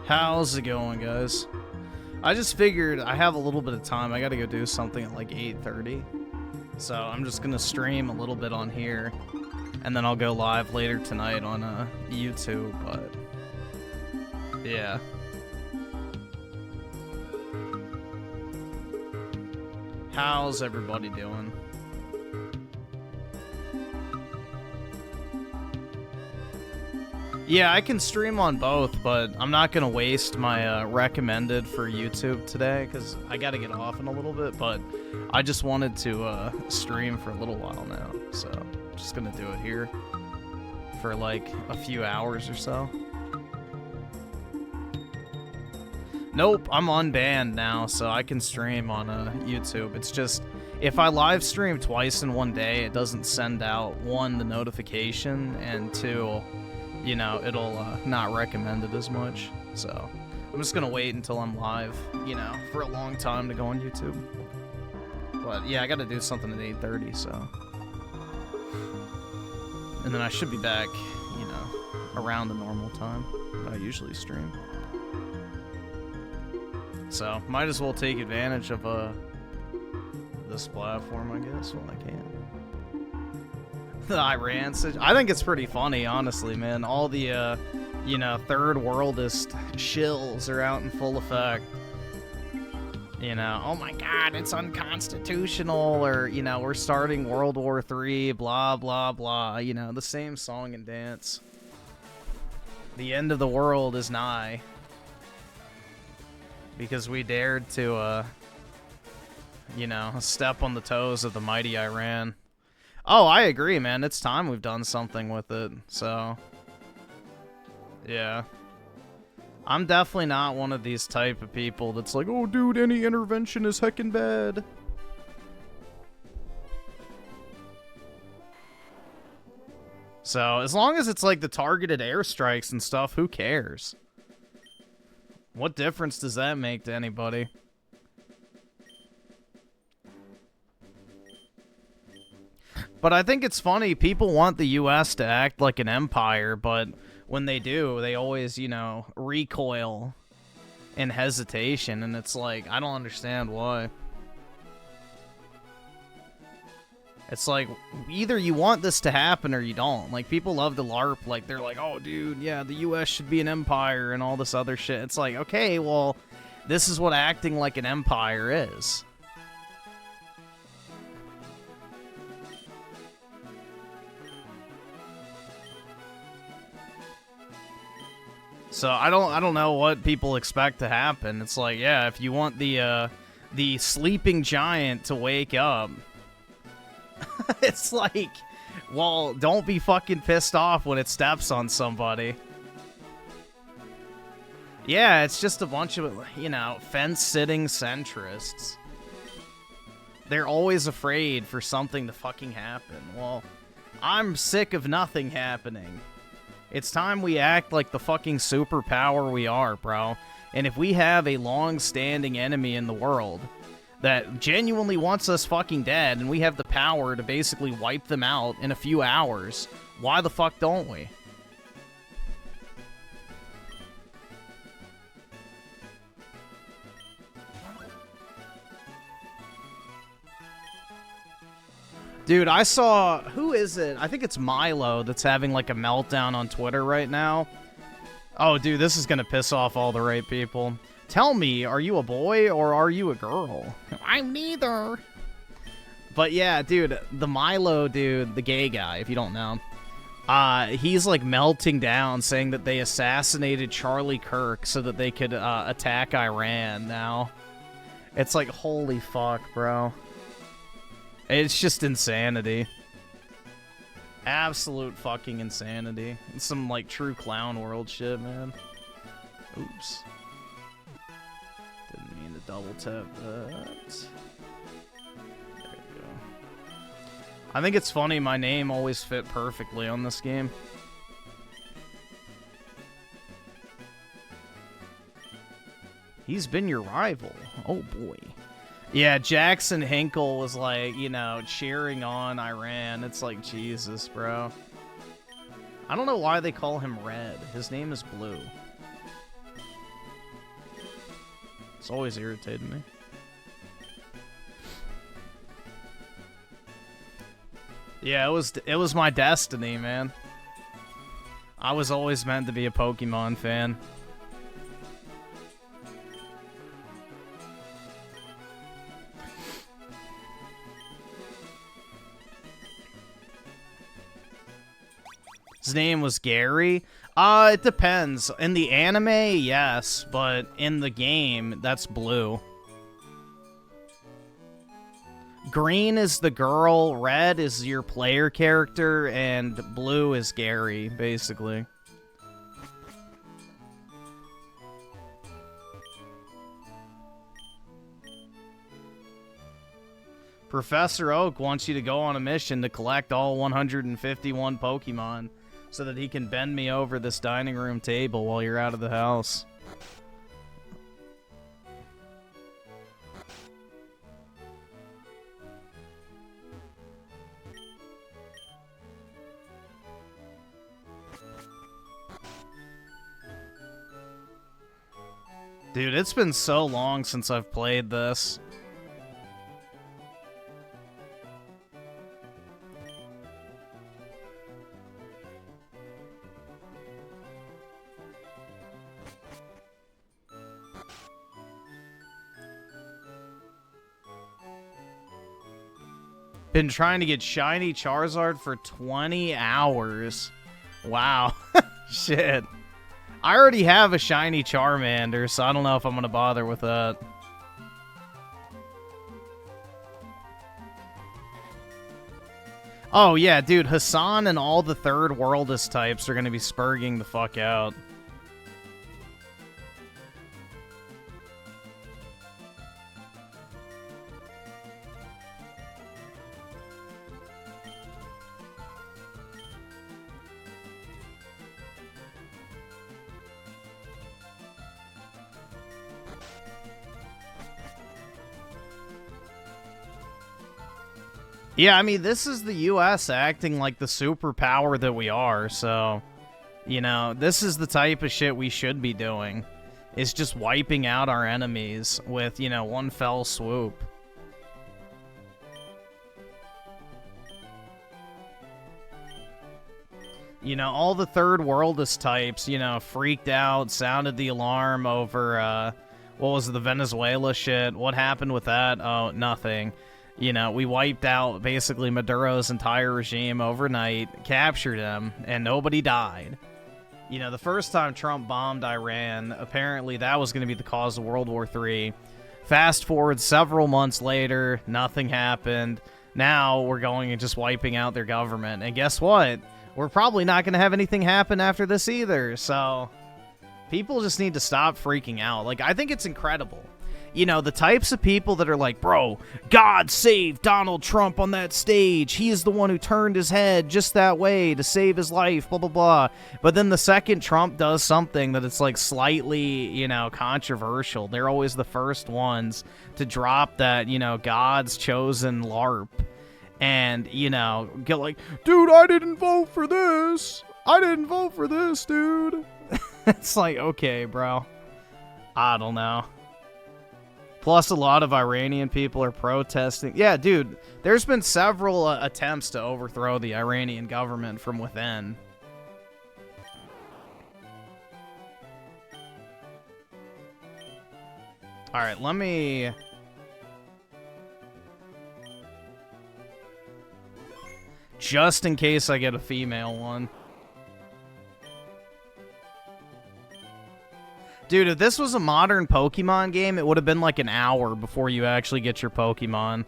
How's it going, guys? I just figured I have a little bit of time. I gotta go do something at like 8:30. So I'm just gonna stream a little bit on here. And then I'll go live later tonight on YouTube, but... yeah. How's everybody doing? Yeah, I can stream on both, but I'm not going to waste my recommended for YouTube today, because I got to get off in a little bit, but I just wanted to stream for a little while now, so I'm just going to do it here for like a few hours or so. Nope, I'm unbanned now, so I can stream on YouTube. It's just, if I live stream twice in one day, it doesn't send out, one, the notification, and two, you know, it'll not recommend it as much. So I'm just gonna wait until I'm live, you know, for a long time to go on YouTube. But yeah, I gotta do something at 8:30, so. And then I should be back, you know, around the normal time that I usually stream. So might as well take advantage of this platform, I guess, while I can. The Iran situation. I think it's pretty funny, honestly, man. All the, you know, third worldist shills are out in full effect. You know, oh my god, it's unconstitutional, or, you know, we're starting World War III, blah, blah, blah. You know, the same song and dance. The end of the world is nigh. Because we dared to, you know, step on the toes of the mighty Iran. Oh, I agree, man. It's time we've done something with it, so... yeah. I'm definitely not one of these type of people that's like, oh, dude, any intervention is heckin' bad. So, as long as it's like the targeted airstrikes and stuff, who cares? What difference does that make to anybody? But I think it's funny, people want the US to act like an empire, but when they do, they always, you know, recoil in hesitation, and it's like, I don't understand why. It's like, either you want this to happen or you don't. Like, people love to LARP, like, they're like, oh, dude, yeah, the US should be an empire and all this other shit. It's like, okay, well, this is what acting like an empire is. So I don't know what people expect to happen. It's like, yeah, if you want the sleeping giant to wake up, it's like, well, don't be fucking pissed off when it steps on somebody. Yeah, it's just a bunch of, you know, fence-sitting centrists. They're always afraid for something to fucking happen. Well, I'm sick of nothing happening. It's time we act like the fucking superpower we are, bro. And if we have a long-standing enemy in the world that genuinely wants us fucking dead, and we have the power to basically wipe them out in a few hours, why the fuck don't we? Dude, I saw... who is it? I think it's Milo that's having, like, a meltdown on Twitter right now. Oh, dude, this is gonna piss off all the right people. Tell me, are you a boy or are you a girl? I'm neither. But yeah, dude, the Milo dude, the gay guy, if you don't know, he's, like, melting down, saying that they assassinated Charlie Kirk so that they could attack Iran now. It's like, holy fuck, bro. It's just insanity. Absolute fucking insanity. It's some, like, true clown world shit, man. Oops. Didn't mean to double tap that. There you go. I think it's funny, my name always fit perfectly on this game. He's been your rival. Oh, boy. Yeah, Jackson Hinkle was like, you know, cheering on Iran. It's like, Jesus, bro. I don't know why they call him Red. His name is Blue. It's always irritated me. Yeah, it was my destiny, man. I was always meant to be a Pokemon fan. His name was Gary? It depends. In the anime, yes, but in the game, that's Blue. Green is the girl, red is your player character, and blue is Gary, basically. Professor Oak wants you to go on a mission to collect all 151 Pokemon so that he can bend me over this dining room table while you're out of the house. Dude, it's been so long since I've played this. Been trying to get shiny Charizard for 20 hours. Wow. Shit. I already have a shiny Charmander, so I don't know if I'm going to bother with that. Oh, yeah, dude. Hassan and all the third worldist types are going to be spurging the fuck out. Yeah, I mean, this is the U.S. acting like the superpower that we are, so, you know, this is the type of shit we should be doing, is just wiping out our enemies with, you know, one fell swoop. You know, all the third worldist types, you know, freaked out, sounded the alarm over, what was it, the Venezuela shit? What happened with that? Oh, nothing. You know, we wiped out basically Maduro's entire regime overnight, captured him, and nobody died. You know, the first time Trump bombed Iran, apparently that was going to be the cause of World War III. Fast forward several months later, nothing happened. Now we're going and just wiping out their government. And guess what? We're probably not going to have anything happen after this either. So people just need to stop freaking out. Like, I think it's incredible. You know, the types of people that are like, bro, God saved Donald Trump on that stage. He is the one who turned his head just that way to save his life, blah, blah, blah. But then the second Trump does something that it's like slightly, you know, controversial, they're always the first ones to drop that, you know, God's chosen LARP. And, you know, get like, dude, I didn't vote for this. I didn't vote for this, dude. It's like, okay, bro. I don't know. Plus, a lot of Iranian people are protesting. Yeah, dude, there's been several attempts to overthrow the Iranian government from within. All right, let me... just in case I get a female one. Dude, if this was a modern Pokemon game, it would have been like an hour before you actually get your Pokemon.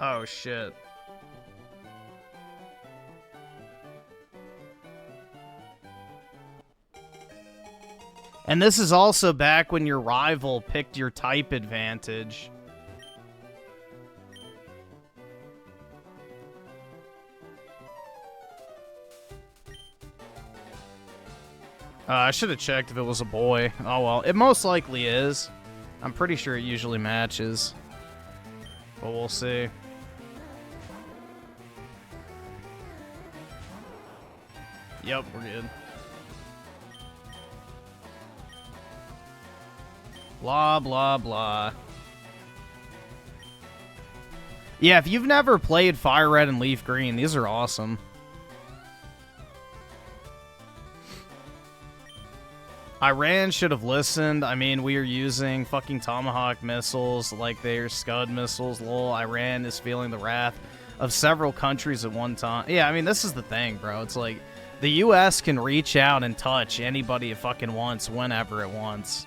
Oh, shit. And this is also back when your rival picked your type advantage. I should have checked if it was a boy. Oh well, it most likely is. I'm pretty sure it usually matches. But we'll see. Yep, we're good. Blah, blah, blah. Yeah, if you've never played Fire Red and Leaf Green, these are awesome. Iran should have listened. I mean, we are using fucking Tomahawk missiles like they're Scud missiles. Lol, Iran is feeling the wrath of several countries at one time. Yeah, I mean, this is the thing, bro. It's like, the U.S. can reach out and touch anybody it fucking wants whenever it wants.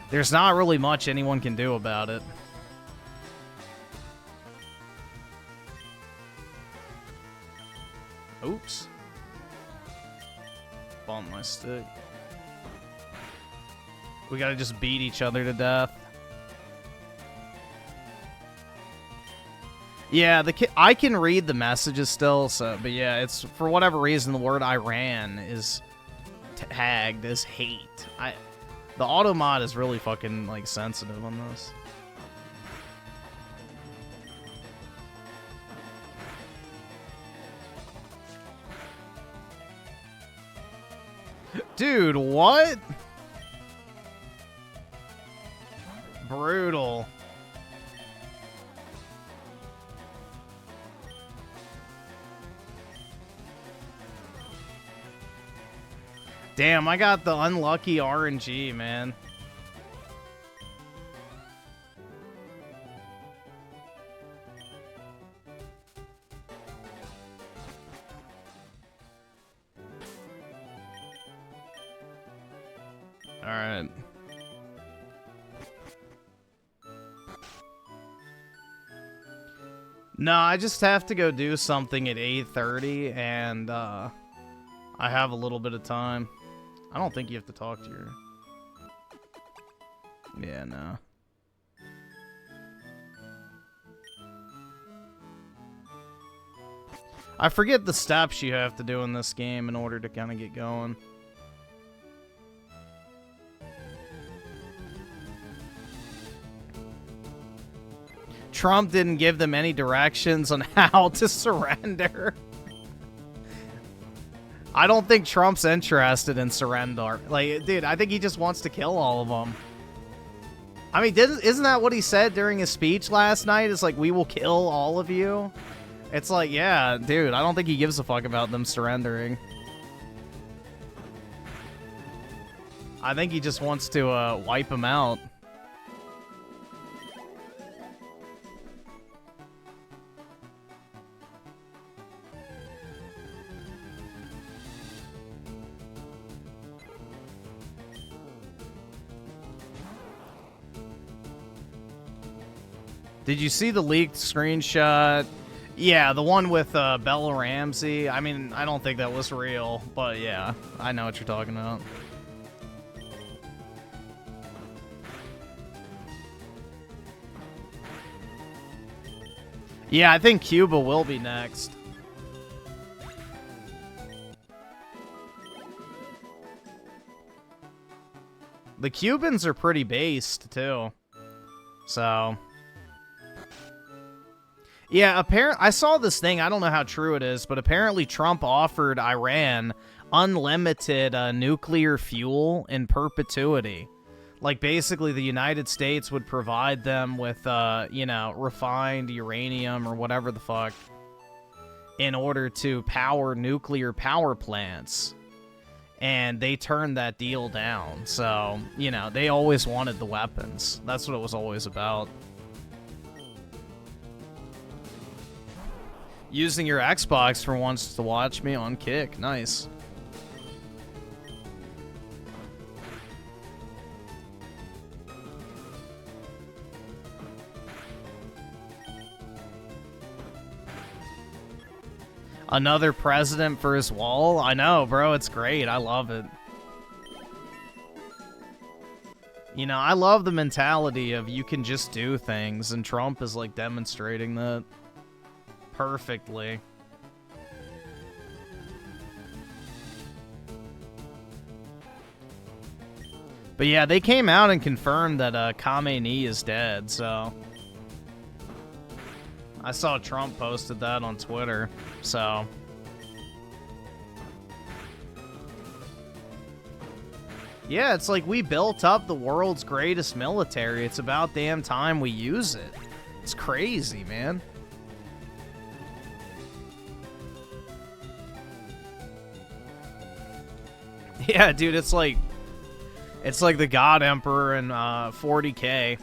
There's not really much anyone can do about it. Oops. Bump my stick. We gotta just beat each other to death. Yeah, I can read the messages still, so, but yeah, it's, for whatever reason, the word Iran is tagged as hate. The auto mod is really fucking, like, sensitive on this. Dude, what? Brutal. Damn, I got the unlucky RNG, man. Alright. No, I just have to go do something at 8:30, and I have a little bit of time. I don't think you have to talk to your... Yeah, no. I forget the steps you have to do in this game in order to kind of get going. Trump didn't give them any directions on how to surrender. I don't think Trump's interested in surrender. Like, dude, I think he just wants to kill all of them. I mean, isn't that what he said during his speech last night? It's like, we will kill all of you. It's like, yeah, dude, I don't think he gives a fuck about them surrendering. I think he just wants to wipe them out. Did you see the leaked screenshot? Yeah, the one with Bella Ramsey. I mean, I don't think that was real, but yeah, I know what you're talking about. Yeah, I think Cuba will be next. The Cubans are pretty based, too. So... Yeah, I saw this thing, I don't know how true it is, but apparently Trump offered Iran unlimited nuclear fuel in perpetuity. Like, basically, the United States would provide them with, you know, refined uranium or whatever the fuck in order to power nuclear power plants. And they turned that deal down. So, you know, they always wanted the weapons. That's what it was always about. Using your Xbox for once to watch me on Kick. Nice. Another president for his wall? I know, bro. It's great. I love it. You know, I love the mentality of you can just do things, and Trump is, like, demonstrating that perfectly. But yeah, they came out and confirmed that Khamenei is dead, so... I saw Trump posted that on Twitter, so... Yeah, it's like we built up the world's greatest military. It's about damn time we use it. It's crazy, man. Yeah, dude, it's like the God Emperor in 40K.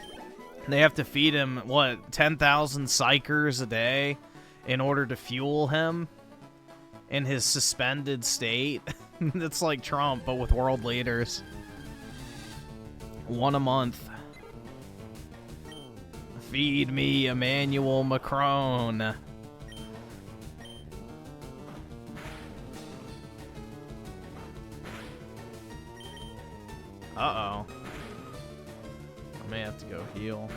They have to feed him, what, 10,000 psychers a day in order to fuel him in his suspended state. It's like Trump, but with world leaders. One a month. Feed me Emmanuel Macron. Uh-oh. I may have to go heal.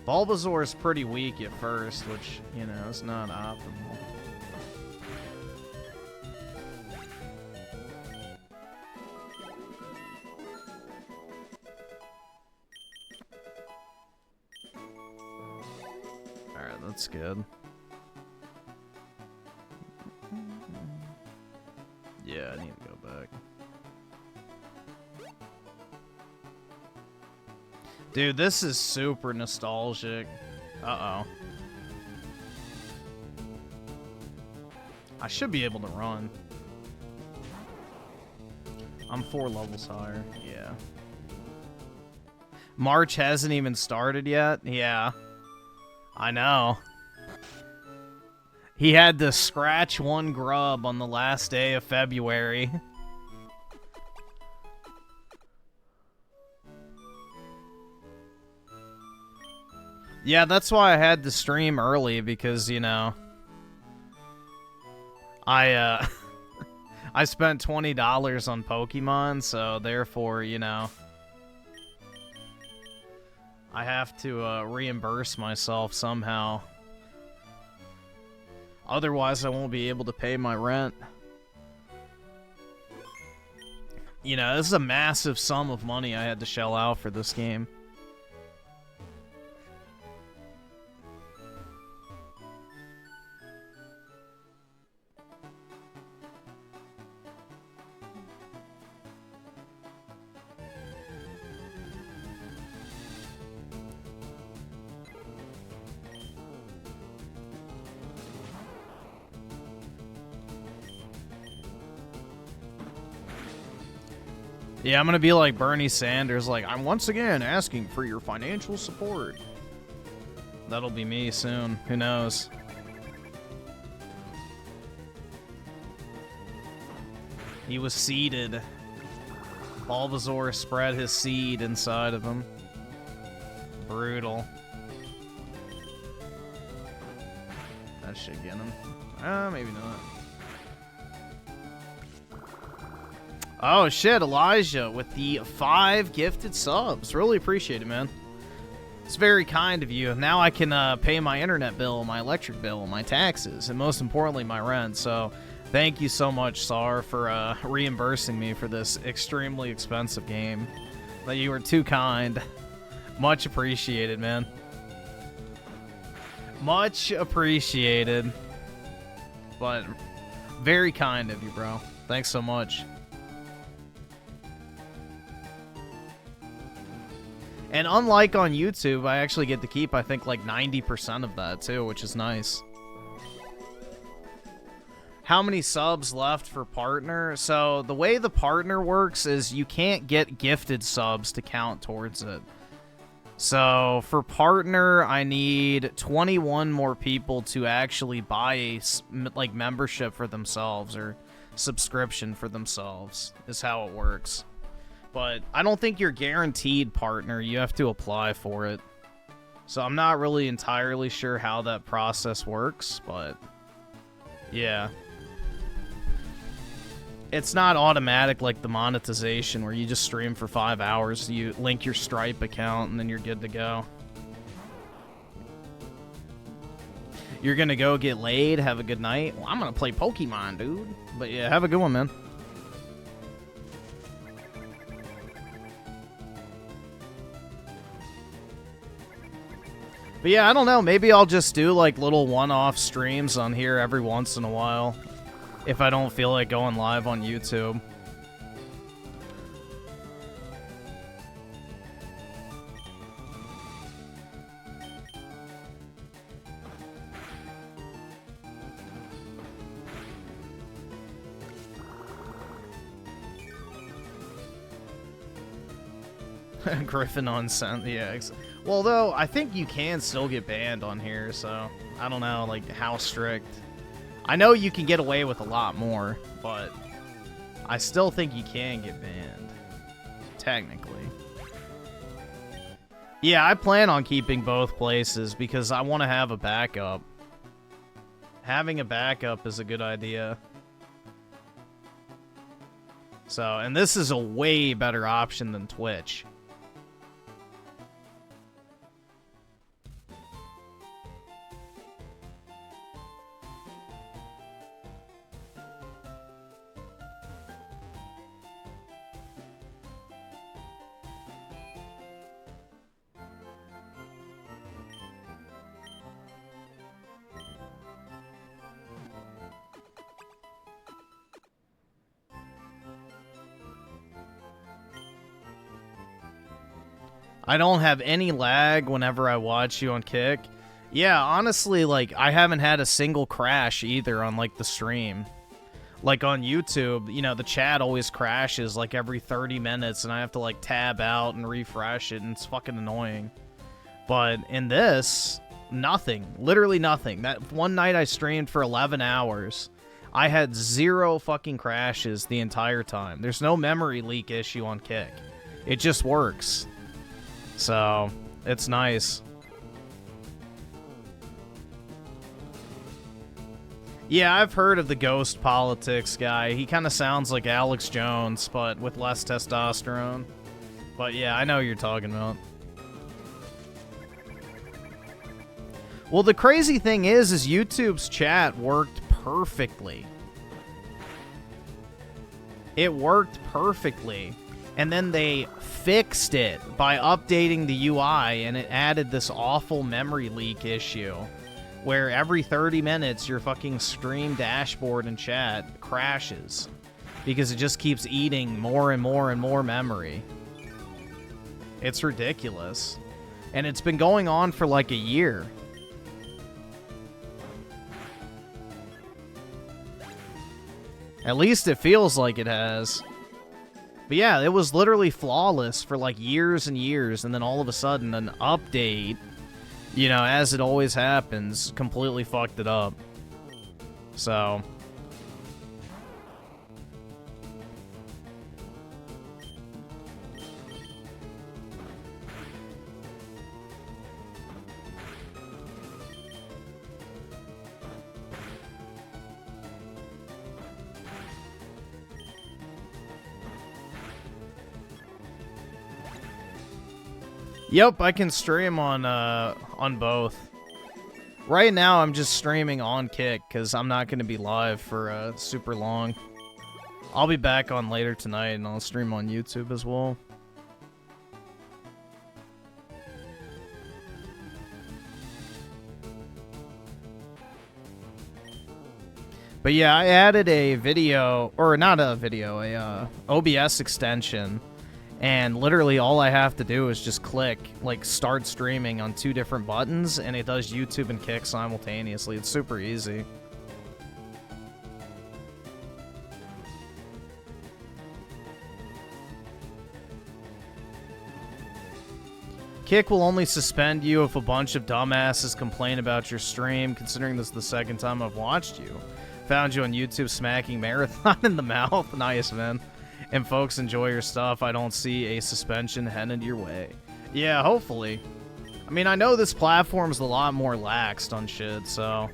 Bulbasaur is pretty weak at first, which, you know, is not optimal. Alright, that's good. Yeah, I need to go back. Dude, this is super nostalgic. Uh-oh. I should be able to run. I'm 4 levels higher. Yeah. March hasn't even started yet? Yeah. I know. He had to scratch 1 grub on the last day of February. Yeah, that's why I had to stream early, because, you know, I spent $20 on Pokemon, so therefore, you know, I have to reimburse myself somehow. Otherwise, I won't be able to pay my rent. You know, this is a massive sum of money I had to shell out for this game. Yeah, I'm gonna be like Bernie Sanders, like, I'm once again asking for your financial support. That'll be me soon. Who knows? He was seeded. Bulbasaur spread his seed inside of him. Brutal. That should get him. Maybe not. Oh shit, Elijah with the 5 gifted subs. Really appreciate it, man. It's very kind of you. Now I can pay my internet bill, my electric bill, my taxes, and most importantly, my rent. So thank you so much, Sar, for reimbursing me for this extremely expensive game. But you were too kind. Much appreciated, man. Much appreciated. But very kind of you, bro. Thanks so much. And unlike on YouTube, I actually get to keep, I think, like 90% of that, too, which is nice. How many subs left for partner? So, the way the partner works is you can't get gifted subs to count towards it. So, for partner, I need 21 more people to actually buy a, like, membership for themselves, or subscription for themselves, is how it works. But I don't think you're guaranteed partner. You have to apply for it. So I'm not really entirely sure how that process works, but yeah. It's not automatic like the monetization where you just stream for 5 hours, you link your Stripe account, and then you're good to go. You're gonna go get laid, have a good night? Well, I'm gonna play Pokemon, dude. But yeah, have a good one, man. But yeah, I don't know. Maybe I'll just do like little one-off streams on here every once in a while. if I don't feel like going live on YouTube. Griffin unsent the eggs. Well, though, I think you can still get banned on here, so I don't know, like, how strict. I know you can get away with a lot more, but I still think you can get banned. Technically. Yeah, I plan on keeping both places because I want to have a backup. Having a backup is a good idea. So, and this is a way better option than Twitch. I don't have any lag whenever I watch you on Kick. Yeah, honestly, like, I haven't had a single crash either on, like, the stream. Like, on YouTube, you know, the chat always crashes, like, every 30 minutes, and I have to, like, tab out and refresh it, and it's fucking annoying. But in this, nothing. Literally nothing. That one night I streamed for 11 hours. I had 0 fucking crashes the entire time. There's no memory leak issue on Kick. It just works. So, it's nice. Yeah, I've heard of the ghost politics guy. He kind of sounds like Alex Jones, but with less testosterone. But yeah, I know what you're talking about. Well, the crazy thing is YouTube's chat worked perfectly. It worked perfectly. And then they fixed it by updating the UI, and it added this awful memory leak issue where every 30 minutes your fucking stream dashboard and chat crashes because it just keeps eating more and more and more memory. It's ridiculous. And it's been going on for like a year. At least it feels like it has. But yeah, it was literally flawless for like years and years, and then all of a sudden an update, you know, as it always happens, completely fucked it up. So... Yep, I can stream on both. Right now, I'm just streaming on Kick, because I'm not going to be live for super long. I'll be back on later tonight, and I'll stream on YouTube as well. But yeah, I added a video, or not a video, a OBS extension. And literally all I have to do is just click, like, start streaming on 2 different buttons, and it does YouTube and Kick simultaneously. It's super easy. Kick will only suspend you if a bunch of dumbasses complain about your stream, considering this is the second time I've watched you. Found you on YouTube smacking Marathon in the mouth. Nice, man. And folks enjoy your stuff. I don't see a suspension headed your way. Yeah, hopefully. I mean, I know this platform's a lot more laxed on shit, so...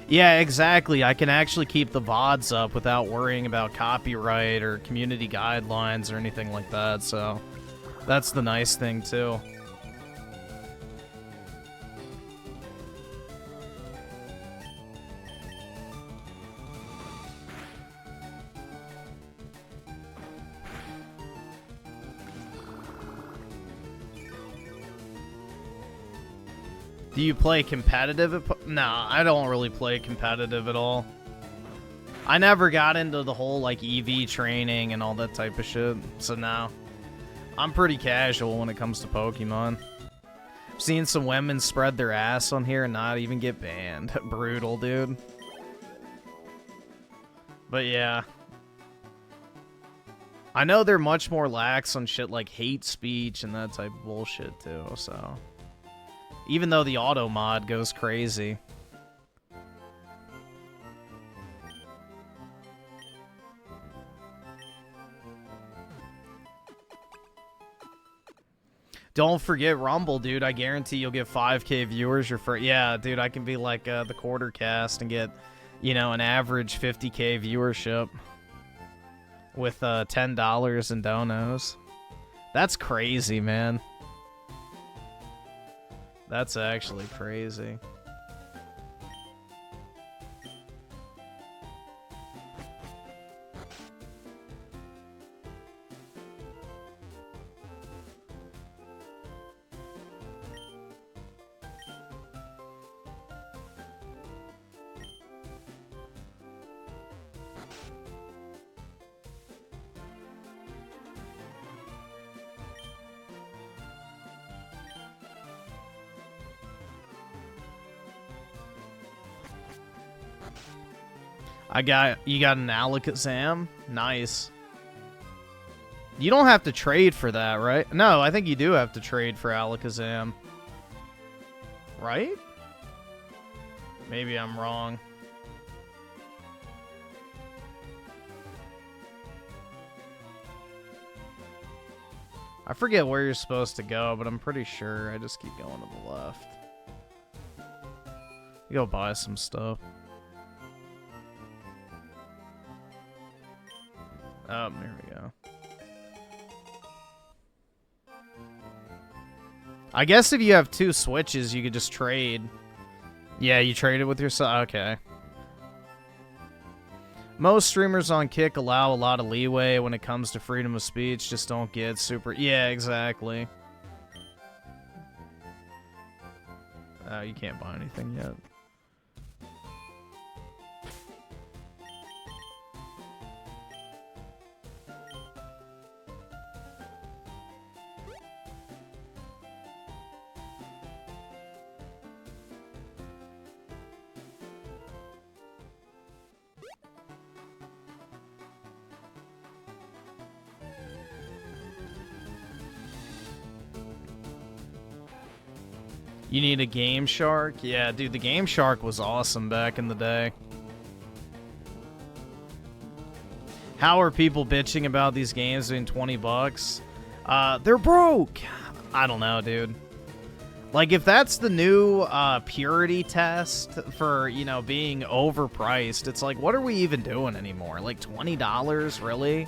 Yeah, exactly. I can actually keep the VODs up without worrying about copyright or community guidelines or anything like that, so... That's the nice thing, too. Do you play competitive? Nah, I don't really play competitive at all. I never got into the whole, like, EV training and all that type of shit. So, no. I'm pretty casual when it comes to Pokemon. I've seen some women spread their ass on here and not even get banned. Brutal, dude. But, yeah. I know they're much more lax on shit like hate speech and that type of bullshit, too, so... Even though the auto mod goes crazy. Don't forget Rumble, dude. I guarantee you'll get 5K viewers your first... Yeah, dude, I can be like the quarter cast and get, you know, an average 50K viewership with $10 in donos. That's crazy, man. That's actually crazy. You got an Alakazam? Nice. You don't have to trade for that, right? No, I think you do have to trade for Alakazam. Right? Maybe I'm wrong. I forget where you're supposed to go, but I'm pretty sure I just keep going to the left. Go buy some stuff. Oh, here we go. I guess if you have two switches, you could just trade. Yeah, you traded with yourself? Okay. Most streamers on Kick allow a lot of leeway when it comes to freedom of speech. Just don't get super... Yeah, exactly. You can't buy anything yet. You need a Game Shark? Yeah, dude, the Game Shark was awesome back in the day. How are people bitching about these games being 20 bucks? They're broke! I don't know, dude. Like, if that's the new purity test for, you know, being overpriced, it's like, what are we even doing anymore? Like, $20? Really?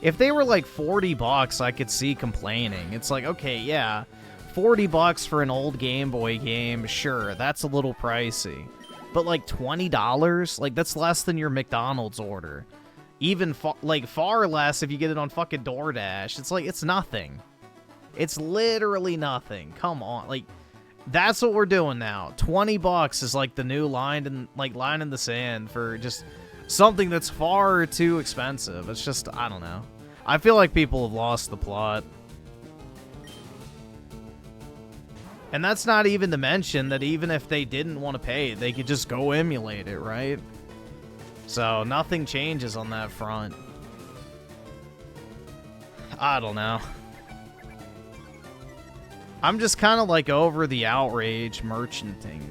If they were like 40 bucks, I could see complaining. It's like, okay, yeah, 40 bucks for an old Game Boy game, sure, that's a little pricey. But like $20? Like, that's less than your McDonald's order. Even like far less if you get it on fucking DoorDash. It's like, it's nothing. It's literally nothing. Come on, like, that's what we're doing now. 20 bucks is like the new line in the sand for just something that's far too expensive. It's just, I don't know. I feel like people have lost the plot. And that's not even to mention that even if they didn't want to pay, they could just go emulate it, right? So nothing changes on that front. I don't know. I'm just kind of like over the outrage merchanting.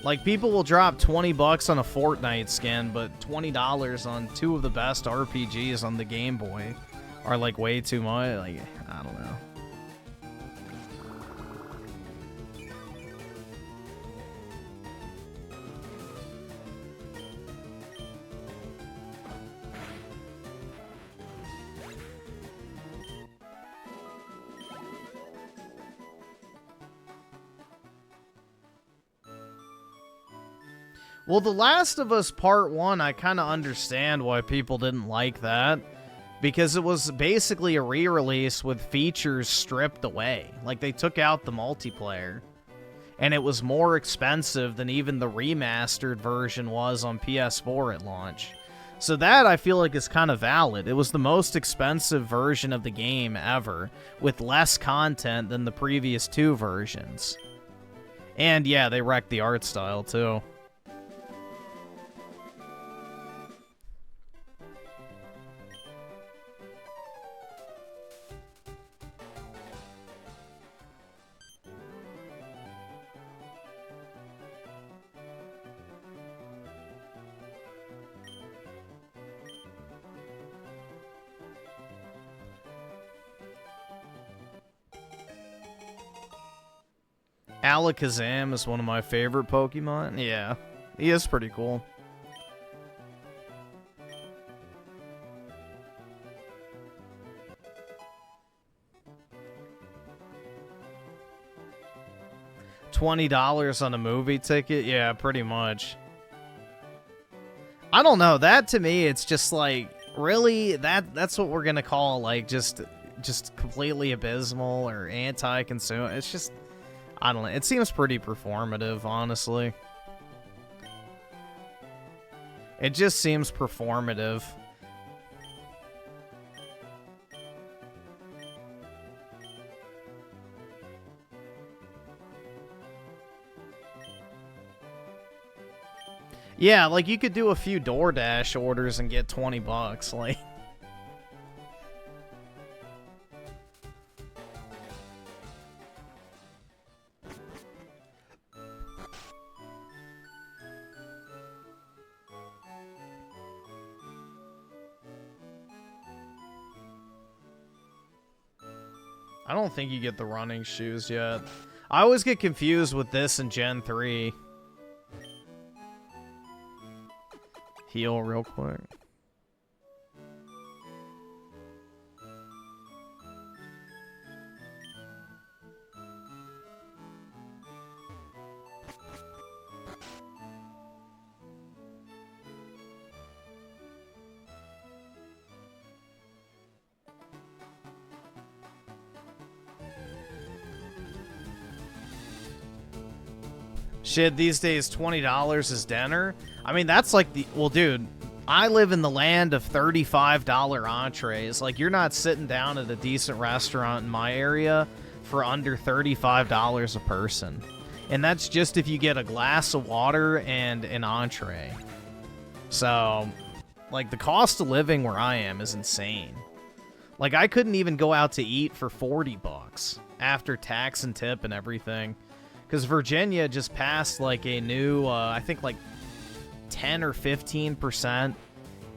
Like, people will drop 20 bucks on a Fortnite skin, but $20 on two of the best RPGs on the Game Boy are like way too much. Like, I don't know. Well, The Last of Us Part 1, I kind of understand why people didn't like that. because it was basically a re-release with features stripped away. Like, they took out the multiplayer, and it was more expensive than even the remastered version was on PS4 at launch. So that, I feel like, is kind of valid. It was the most expensive version of the game ever, with less content than the previous 2 versions. And yeah, they wrecked the art style, too. Alakazam is one of my favorite Pokemon. Yeah, he is pretty cool. $20 on a movie ticket? Yeah, pretty much. I don't know. That, to me, it's just like, really? That's what we're gonna call, like, just completely abysmal or anti-consumer? It's just... I don't know. It seems pretty performative, honestly. It just seems performative. Yeah, like, you could do a few DoorDash orders and get $20, like... I don't think you get the running shoes yet. I always get confused with this and Gen 3. Heal real quick. Shit, these days $20 is dinner. I mean, that's like the... Well, dude, I live in the land of $35 entrees. Like, you're not sitting down at a decent restaurant in my area for under $35 a person. And that's just if you get a glass of water and an entree. So, like, the cost of living where I am is insane. Like, I couldn't even go out to eat for $40 after tax and tip and everything. Because Virginia just passed, like, a new, I think, like, 10 or 15%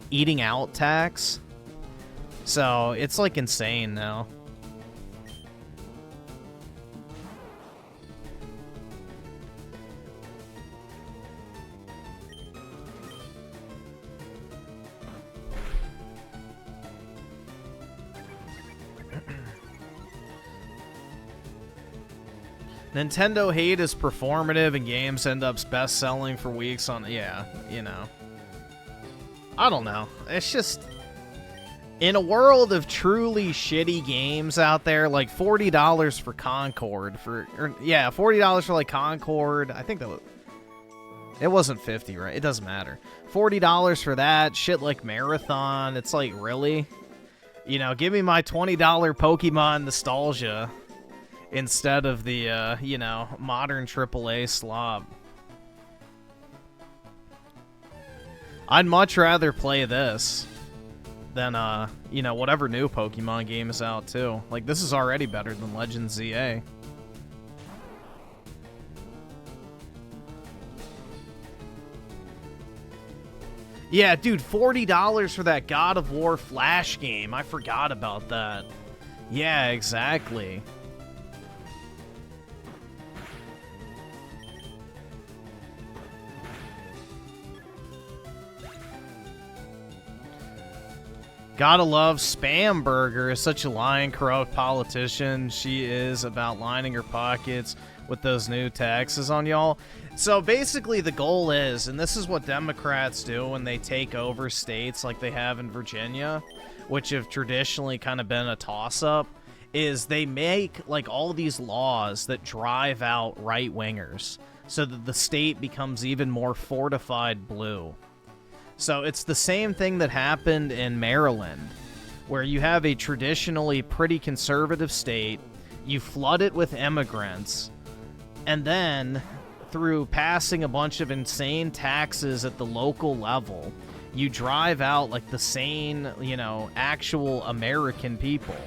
eating out tax. So, it's, like, insane now. Nintendo hate is performative and games end up best selling for weeks on... Yeah, you know. I don't know. It's just... In a world of truly shitty games out there, like $40 for Concord, yeah, $40 for, like, Concord. I think that was... It wasn't 50, right? It doesn't matter. $40 for that. Shit like Marathon. It's like, really? You know, give me my $20 Pokemon nostalgia instead of the, you know, modern AAA slop. I'd much rather play this than, you know, whatever new Pokemon game is out, too. Like, this is already better than Legends ZA. Yeah, dude, $40 for that God of War Flash game. I forgot about that. Yeah, exactly. Gotta love Spam Burger is such a lying, corrupt politician. She is about lining her pockets with those new taxes on y'all. So basically the goal is, and this is what Democrats do when they take over states like they have in Virginia, which have traditionally kind of been a toss-up, is they make, like, all these laws that drive out right-wingers so that the state becomes even more fortified blue. So it's the same thing that happened in Maryland, where you have a traditionally pretty conservative state, you flood it with immigrants, and then, through passing a bunch of insane taxes at the local level, you drive out, like, the sane, you know, actual American people,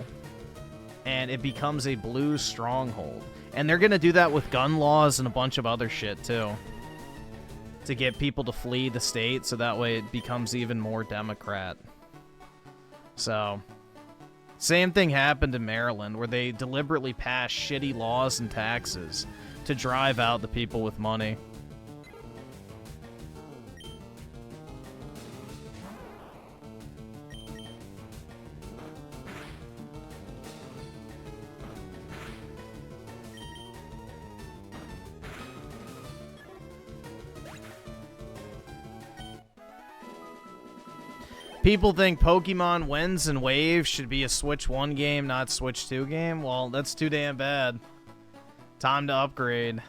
and it becomes a blue stronghold. And they're gonna do that with gun laws and a bunch of other shit, too, to get people to flee the state, so that way it becomes even more Democrat. So, same thing happened in Maryland, where they deliberately passed shitty laws and taxes to drive out the people with money. People think Pokemon Winds and Waves should be a Switch 1 game, not Switch 2 game. Well, that's too damn bad. Time to upgrade.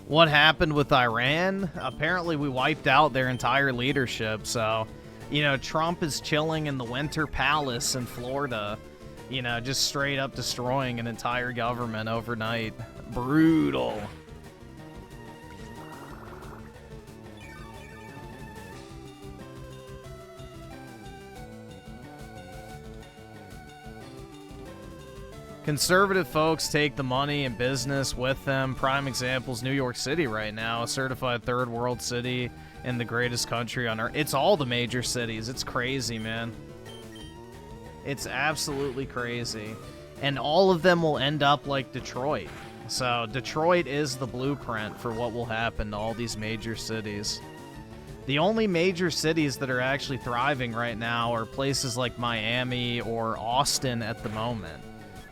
What happened with Iran? Apparently we wiped out their entire leadership, so... You know, Trump is chilling in the Winter Palace in Florida, you know, just straight up destroying an entire government overnight. Brutal. Conservative folks take the money and business with them. Prime examples, New York City right now, a certified third world city in the greatest country on earth. It's all the major cities. It's crazy, man. It's absolutely crazy. And all of them will end up like Detroit. So Detroit is the blueprint for what will happen to all these major cities. The only major cities that are actually thriving right now are places like Miami or Austin at the moment.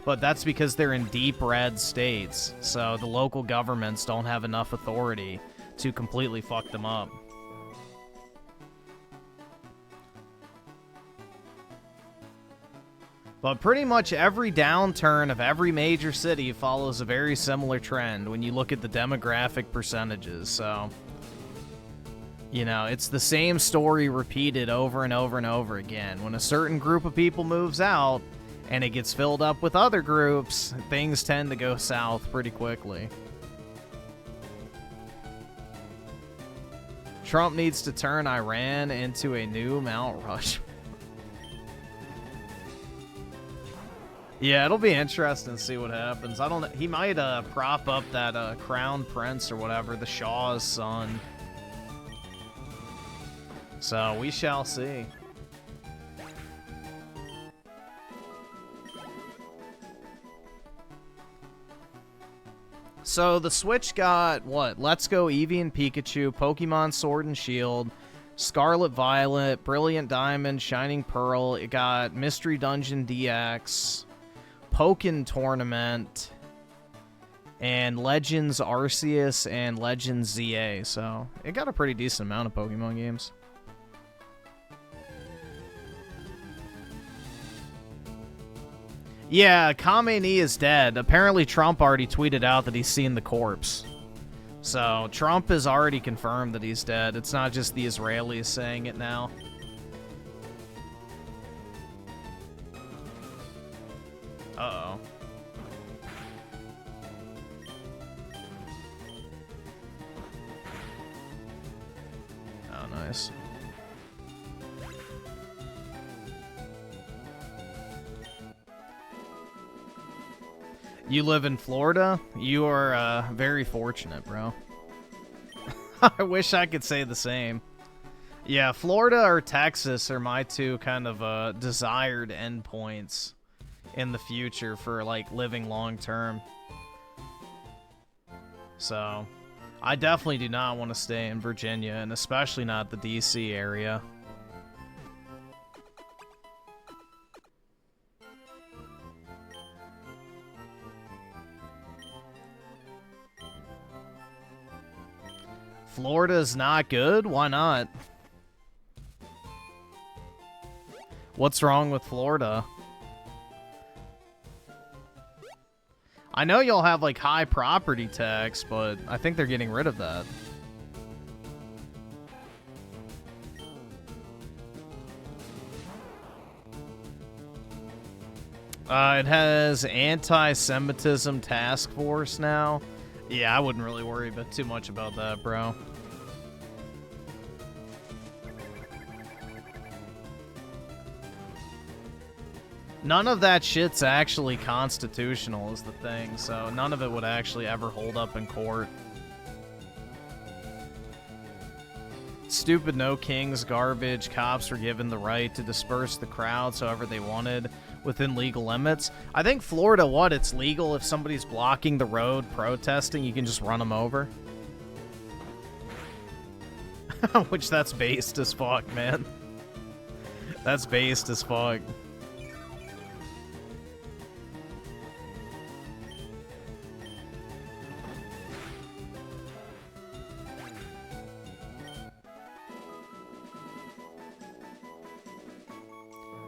But that's because they're in deep red states, so the local governments don't have enough authority to completely fuck them up. But pretty much every downturn of every major city follows a very similar trend when you look at the demographic percentages, so... You know, it's the same story repeated over and over and over again. When a certain group of people moves out, and it gets filled up with other groups, things tend to go south pretty quickly. Trump needs to turn Iran into a new Mount Rushmore. Yeah, it'll be interesting to see what happens. I don't know. He might prop up that crown prince or whatever, the Shah's son. So we shall see. So the Switch got, what, Let's Go Eevee and Pikachu, Pokemon Sword and Shield, Scarlet Violet, Brilliant Diamond, Shining Pearl. It got Mystery Dungeon DX, Pokken Tournament, and Legends Arceus and Legends ZA. So it got a pretty decent amount of Pokemon games. Yeah, Khamenei is dead. Apparently Trump already tweeted out that he's seen the corpse. So Trump has already confirmed that he's dead. It's not just the Israelis saying it now. Uh-oh. Oh, nice. You live in Florida? You are very fortunate, bro. I wish I could say the same. Yeah, Florida or Texas are my two kind of desired endpoints in the future for, like, living long term. So, I definitely do not want to stay in Virginia, and especially not the DC area. Florida's not good? Why not? What's wrong with Florida? I know y'all have, like, high property tax, but I think they're getting rid of that. It has anti-Semitism task force now. Yeah, I wouldn't really worry too much about that, bro. None of that shit's actually constitutional is the thing, so none of it would actually ever hold up in court. Stupid no kings garbage. Cops were given the right to disperse the crowds however they wanted within legal limits. I think Florida, what? It's legal if somebody's blocking the road protesting, you can just run them over. Which that's based as fuck, man. That's based as fuck.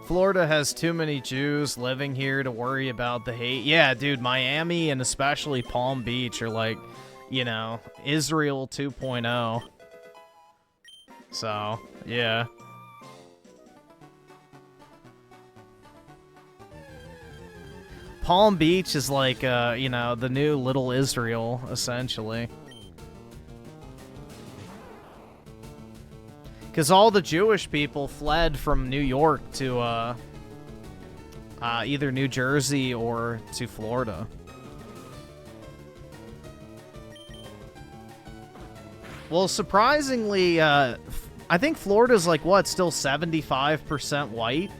Florida has too many Jews living here to worry about the hate. Yeah, dude, Miami and especially Palm Beach are like, you know, Israel 2.0. So, yeah. Palm Beach is like, you know, the new Little Israel, essentially. Because all the Jewish people fled from New York to either New Jersey or to Florida. Well, surprisingly, I think Florida's like, what, still 75% white?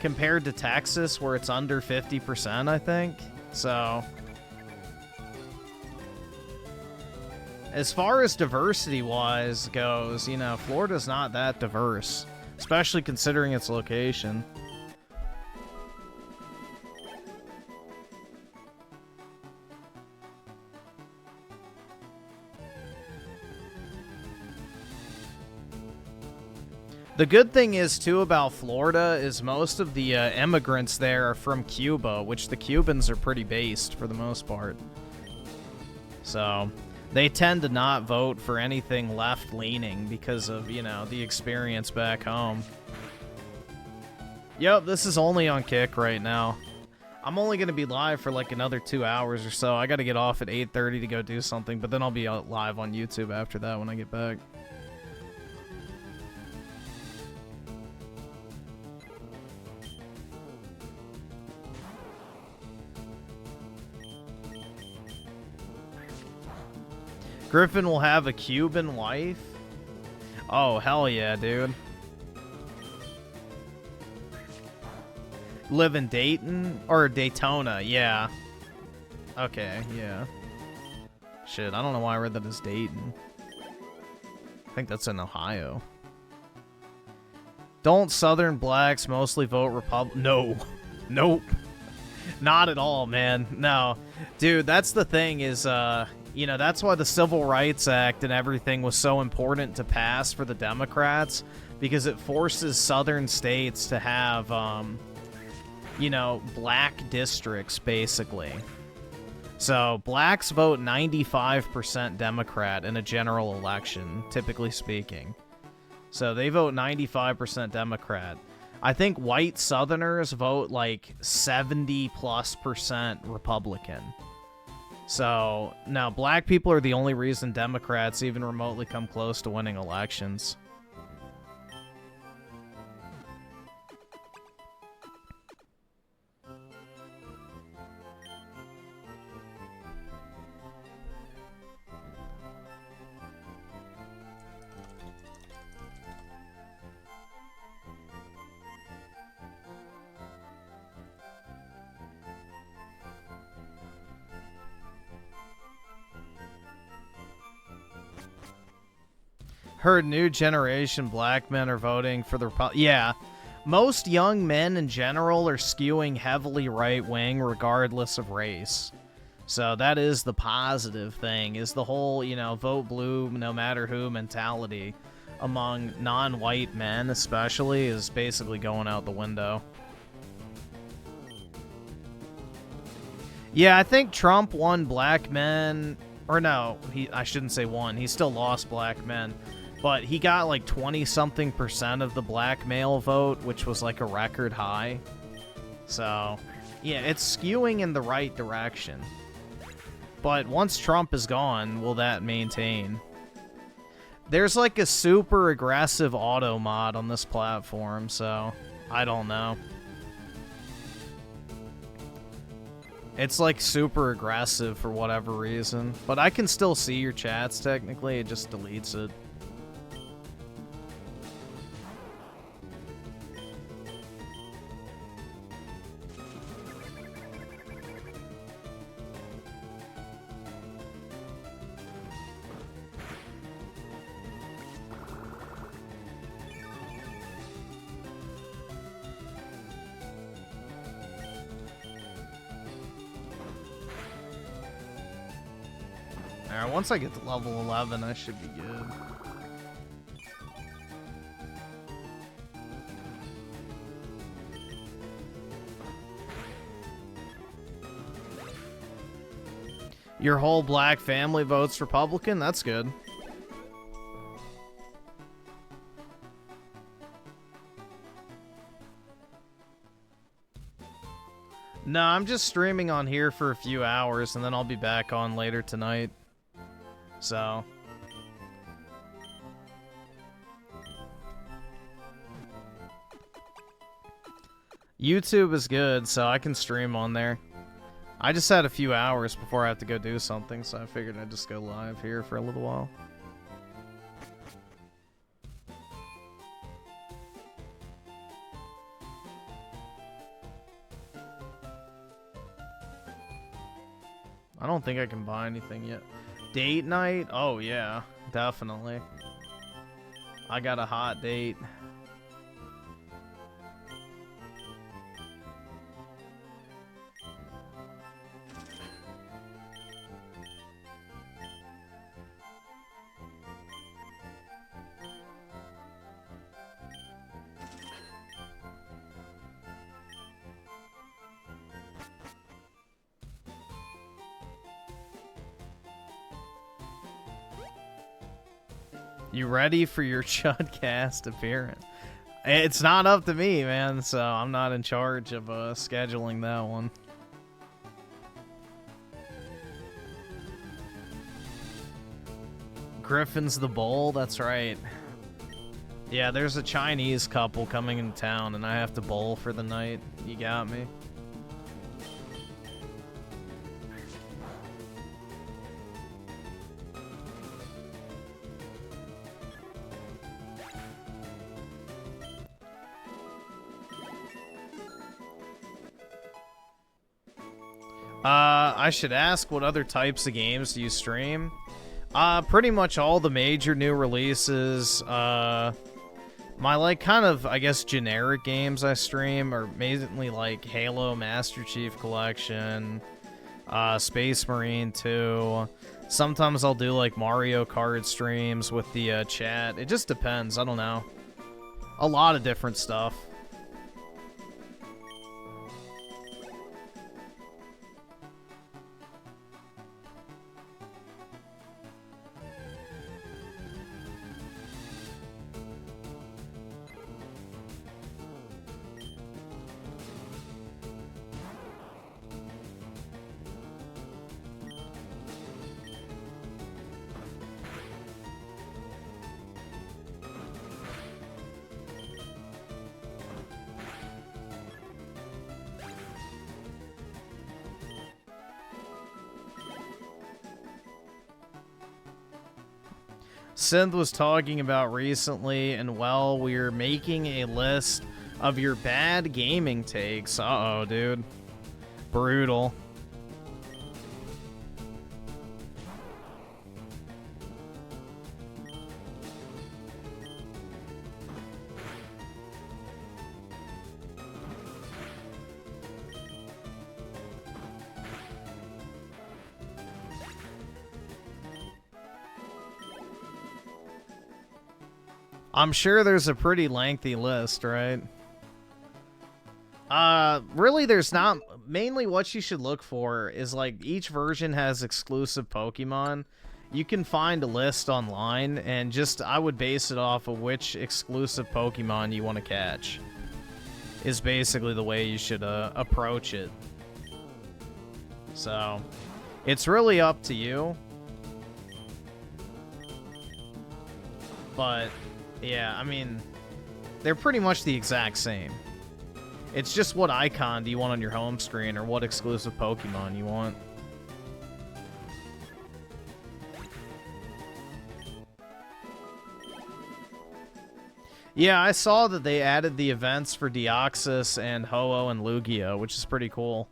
Compared to Texas, where it's under 50%, I think. So... as far as diversity-wise goes, you know, Florida's not that diverse, especially considering its location. The good thing is, too, about Florida is most of the immigrants there are from Cuba, which the Cubans are pretty based for the most part. So... they tend to not vote for anything left-leaning because of, you know, the experience back home. Yep, this is only on Kick right now. I'm only going to be live for like another 2 hours or so. I got to get off at 8:30 to go do something, but then I'll be live on YouTube after that when I get back. Griffin will have a Cuban wife? Oh, hell yeah, dude. Live in Dayton? Or Daytona, yeah. Okay, yeah. Shit, I don't know why I read that as Dayton. I think that's in Ohio. Don't Southern blacks mostly vote Republican? No. Nope. Not at all, man. No. Dude, that's the thing is, you know, that's why the Civil Rights Act and everything was so important to pass for the Democrats, because it forces southern states to have, you know, black districts, basically. So, blacks vote 95% Democrat in a general election, typically speaking. So, they vote 95% Democrat. I think white Southerners vote like 70+% Republican. So, now, black people are the only reason Democrats even remotely come close to winning elections. Heard new generation black men are voting for the yeah. Most young men in general are skewing heavily right-wing regardless of race. So that is the positive thing, is the whole, you know, vote blue no matter who mentality among non-white men especially is basically going out the window. Yeah, I think Trump won black men, or no, I shouldn't say won, he still lost black men, but he got like 20-something% of the black male vote, which was like a record high. So, yeah, it's skewing in the right direction. But once Trump is gone, will that maintain? There's like a super aggressive auto mod on this platform, so I don't know. It's like super aggressive for whatever reason, but I can still see your chats technically, it just deletes it. Alright, once I get to level 11, I should be good. Your whole black family votes Republican? That's good. No, I'm just streaming on here for a few hours, and then I'll be back on later tonight. So... YouTube is good, so I can stream on there. I just had a few hours before I have to go do something, so I figured I'd just go live here for a little while. I don't think I can buy anything yet. Date night? Oh, yeah. Definitely. I got a hot date. You ready for your Chudcast appearance? It's not up to me, man, so I'm not in charge of scheduling that one. Griffin's the bowl? That's right. Yeah, there's a Chinese couple coming into town, and I have to bowl for the night. You got me. I should ask, what other types of games do you stream? Pretty much all the major new releases. My, like, kind of, I guess, generic games I stream are mainly, like, Halo Master Chief Collection, Space Marine 2. Sometimes I'll do, like, Mario Kart streams with the chat. It just depends. I don't know. A lot of different stuff. Synth was talking about recently, and well, we're making a list of your bad gaming takes. Uh-oh, dude. Brutal. I'm sure there's a pretty lengthy list, right? Really, there's not. Mainly what you should look for is, like, each version has exclusive Pokemon. You can find a list online, and just, I would base it off of which exclusive Pokemon you want to catch. Is basically the way you should approach it. So, it's really up to you. But, yeah, I mean, they're pretty much the exact same. It's just what icon do you want on your home screen, or what exclusive Pokemon you want. Yeah, I saw that they added the events for Deoxys and Ho-Oh and Lugia, which is pretty cool.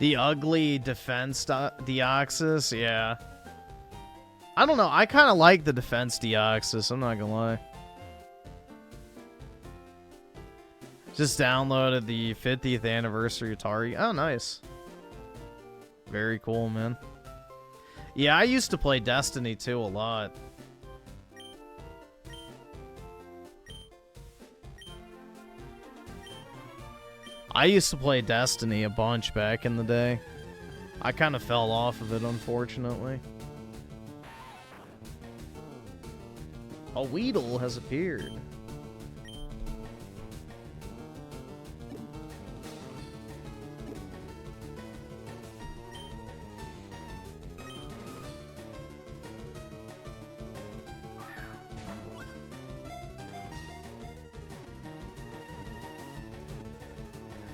The ugly defense Deoxys, yeah. I don't know, I kind of like the defense Deoxys, I'm not gonna lie. Just downloaded the 50th anniversary Atari. Oh, nice. Very cool, man. Yeah, I used to play Destiny 2 a lot. I used to play Destiny a bunch back in the day. I kind of fell off of it, unfortunately. A Weedle has appeared.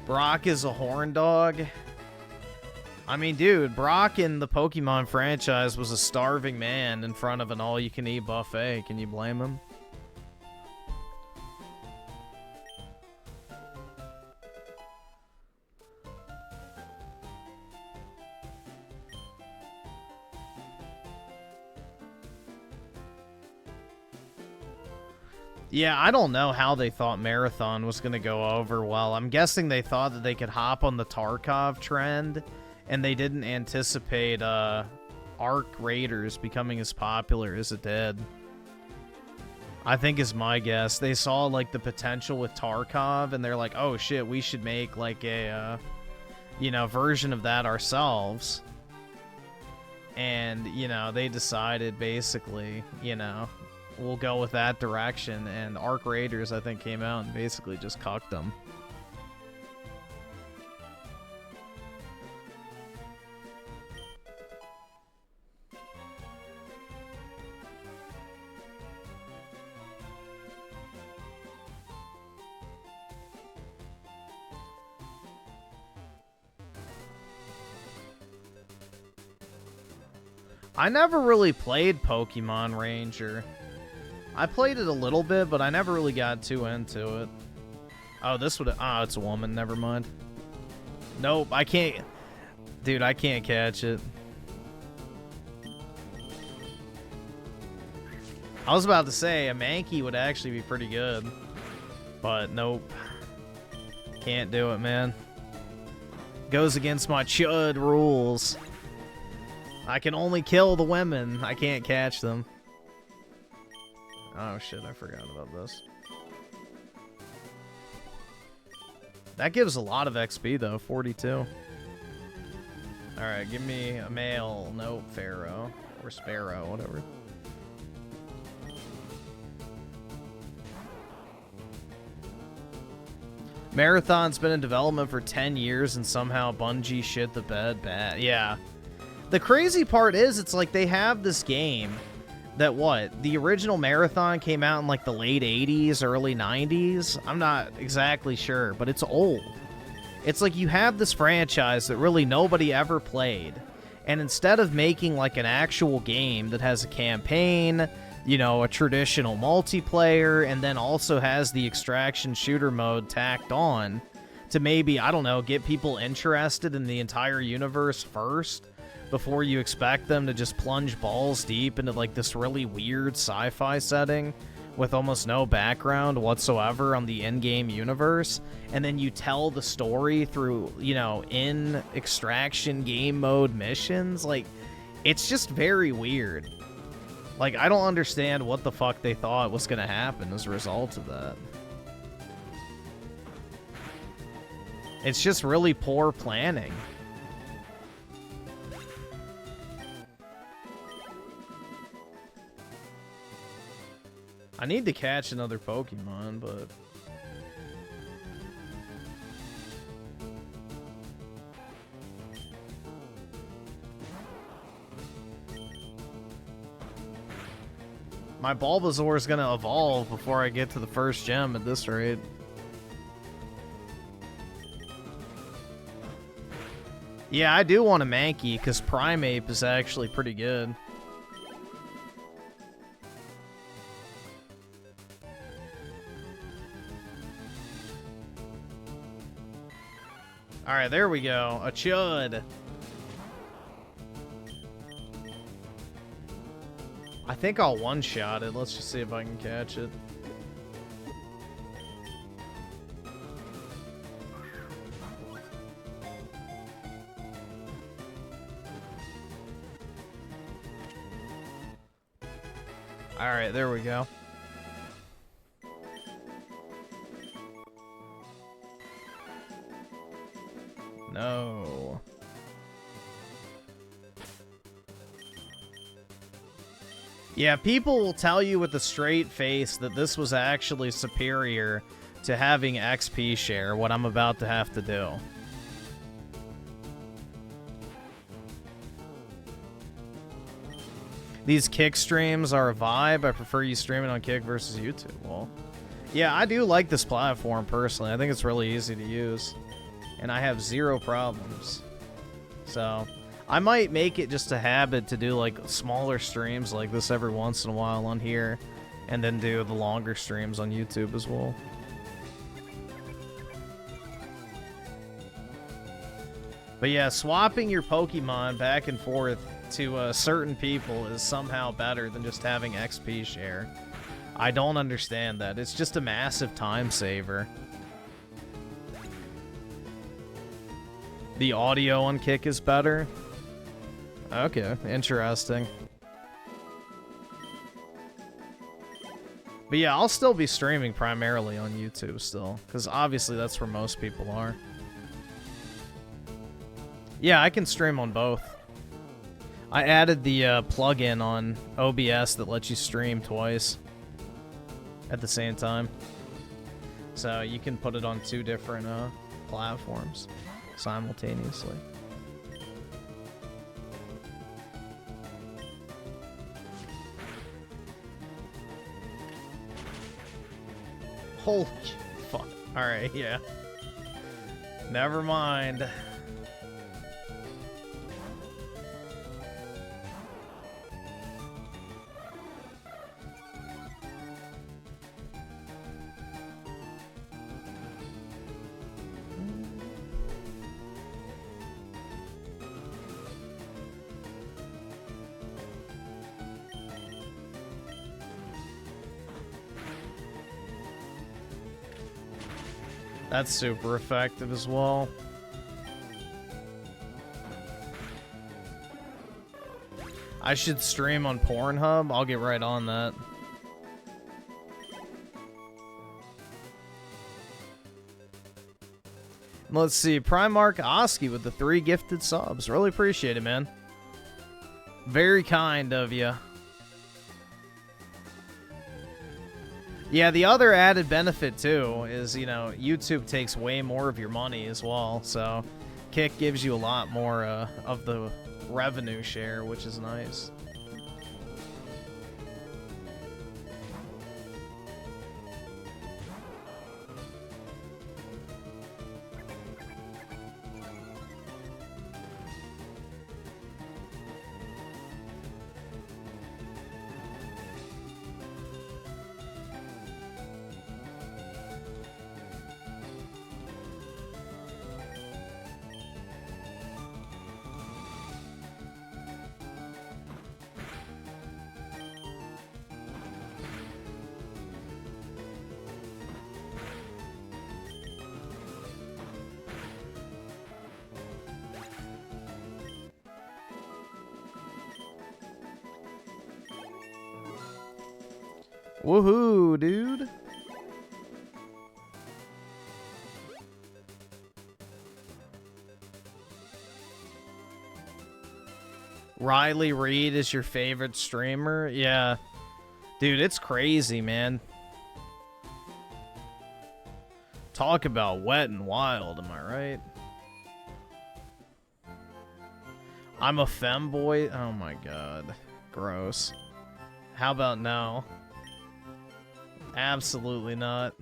Brock is a horn dog. I mean, dude, Brock in the Pokemon franchise was a starving man in front of an all-you-can-eat buffet. Can you blame him? Yeah, I don't know how they thought Marathon was going to go over well. I'm guessing they thought that they could hop on the Tarkov trend, and they didn't anticipate Arc Raiders becoming as popular as it did. I think is my guess. They saw, like, the potential with Tarkov, and they're like, oh shit, we should make, like, a, you know, version of that ourselves. And, you know, they decided, basically, you know, we'll go with that direction, and Arc Raiders, I think, came out and basically just cucked them. I never really played Pokemon Ranger. I played it a little bit, but I never really got too into it. Oh, this would... Oh, it's a woman. Never mind. Nope, I can't... Dude, I can't catch it. I was about to say, a Mankey would actually be pretty good. But, nope. Can't do it, man. Goes against my chud rules. I can only kill the women. I can't catch them. Oh shit, I forgot about this. That gives a lot of XP though, 42. Alright, give me a male, nope, Pharaoh. Or Sparrow, whatever. Marathon's been in development for 10 years and somehow Bungie shit the bed bad. Yeah. The crazy part is, it's like they have this game that the original Marathon came out in like the late 80s, early 90s? I'm not exactly sure, but it's old. It's like you have this franchise that really nobody ever played, and instead of making like an actual game that has a campaign, you know, a traditional multiplayer, and then also has the extraction shooter mode tacked on to maybe, I don't know, get people interested in the entire universe first before you expect them to just plunge balls deep into like this really weird sci-fi setting with almost no background whatsoever on the in-game universe, and then you tell the story through, you know, in extraction game mode missions. Like, it's just very weird. Like, I don't understand what the fuck they thought was gonna happen as a result of that. It's just really poor planning. I need to catch another Pokemon, but... my Bulbasaur is gonna evolve before I get to the first gem at this rate. Yeah, I do want a Mankey, because Primeape is actually pretty good. Alright, there we go. A Chud. I think I'll one-shot it. Let's just see if I can catch it. Alright, there we go. No. Yeah, people will tell you with a straight face that this was actually superior to having XP share, what I'm about to have to do. These Kick streams are a vibe. I prefer you streaming on Kick versus YouTube. Well, yeah, I do like this platform personally. I think it's really easy to use. And I have zero problems. So, I might make it just a habit to do like smaller streams like this every once in a while on here, and then do the longer streams on YouTube as well. But yeah, swapping your Pokemon back and forth to certain people is somehow better than just having XP share. I don't understand that. It's just a massive time saver. The audio on Kick is better? Okay, interesting. But yeah, I'll still be streaming primarily on YouTube still, because obviously that's where most people are. Yeah, I can stream on both. I added the plug-in on OBS that lets you stream twice at the same time. So you can put it on two different platforms simultaneously. Holy fuck. Alright, yeah. Never mind. That's super effective as well. I should stream on Pornhub. I'll get right on that. Let's see. Primarch Oski with the 3 gifted subs. Really appreciate it, man. Very kind of you. Yeah, the other added benefit, too, is, you know, YouTube takes way more of your money as well, so Kick gives you a lot more of the revenue share, which is nice. Woohoo, dude. Riley Reid is your favorite streamer? Yeah. Dude, it's crazy, man. Talk about wet and wild, am I right? I'm a femboy? Oh my god. Gross. How about no? Absolutely not.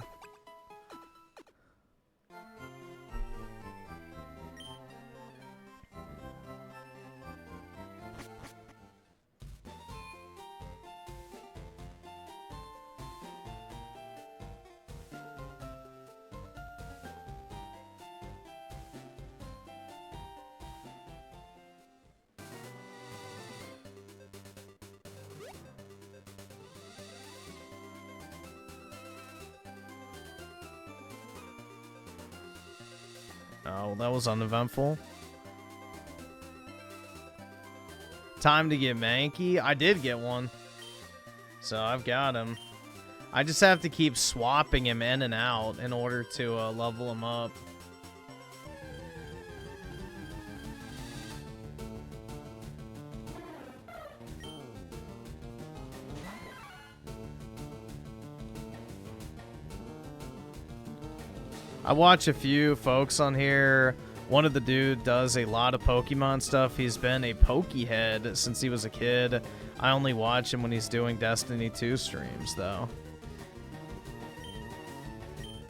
Oh, that was uneventful. Time to get Mankey. I did get one. So I've got him. I just have to keep swapping him in and out in order to level him up. I watch a few folks on here. One of the dude does a lot of Pokemon stuff. He's been a Pokehead since he was a kid. I only watch him when he's doing Destiny 2 streams, though.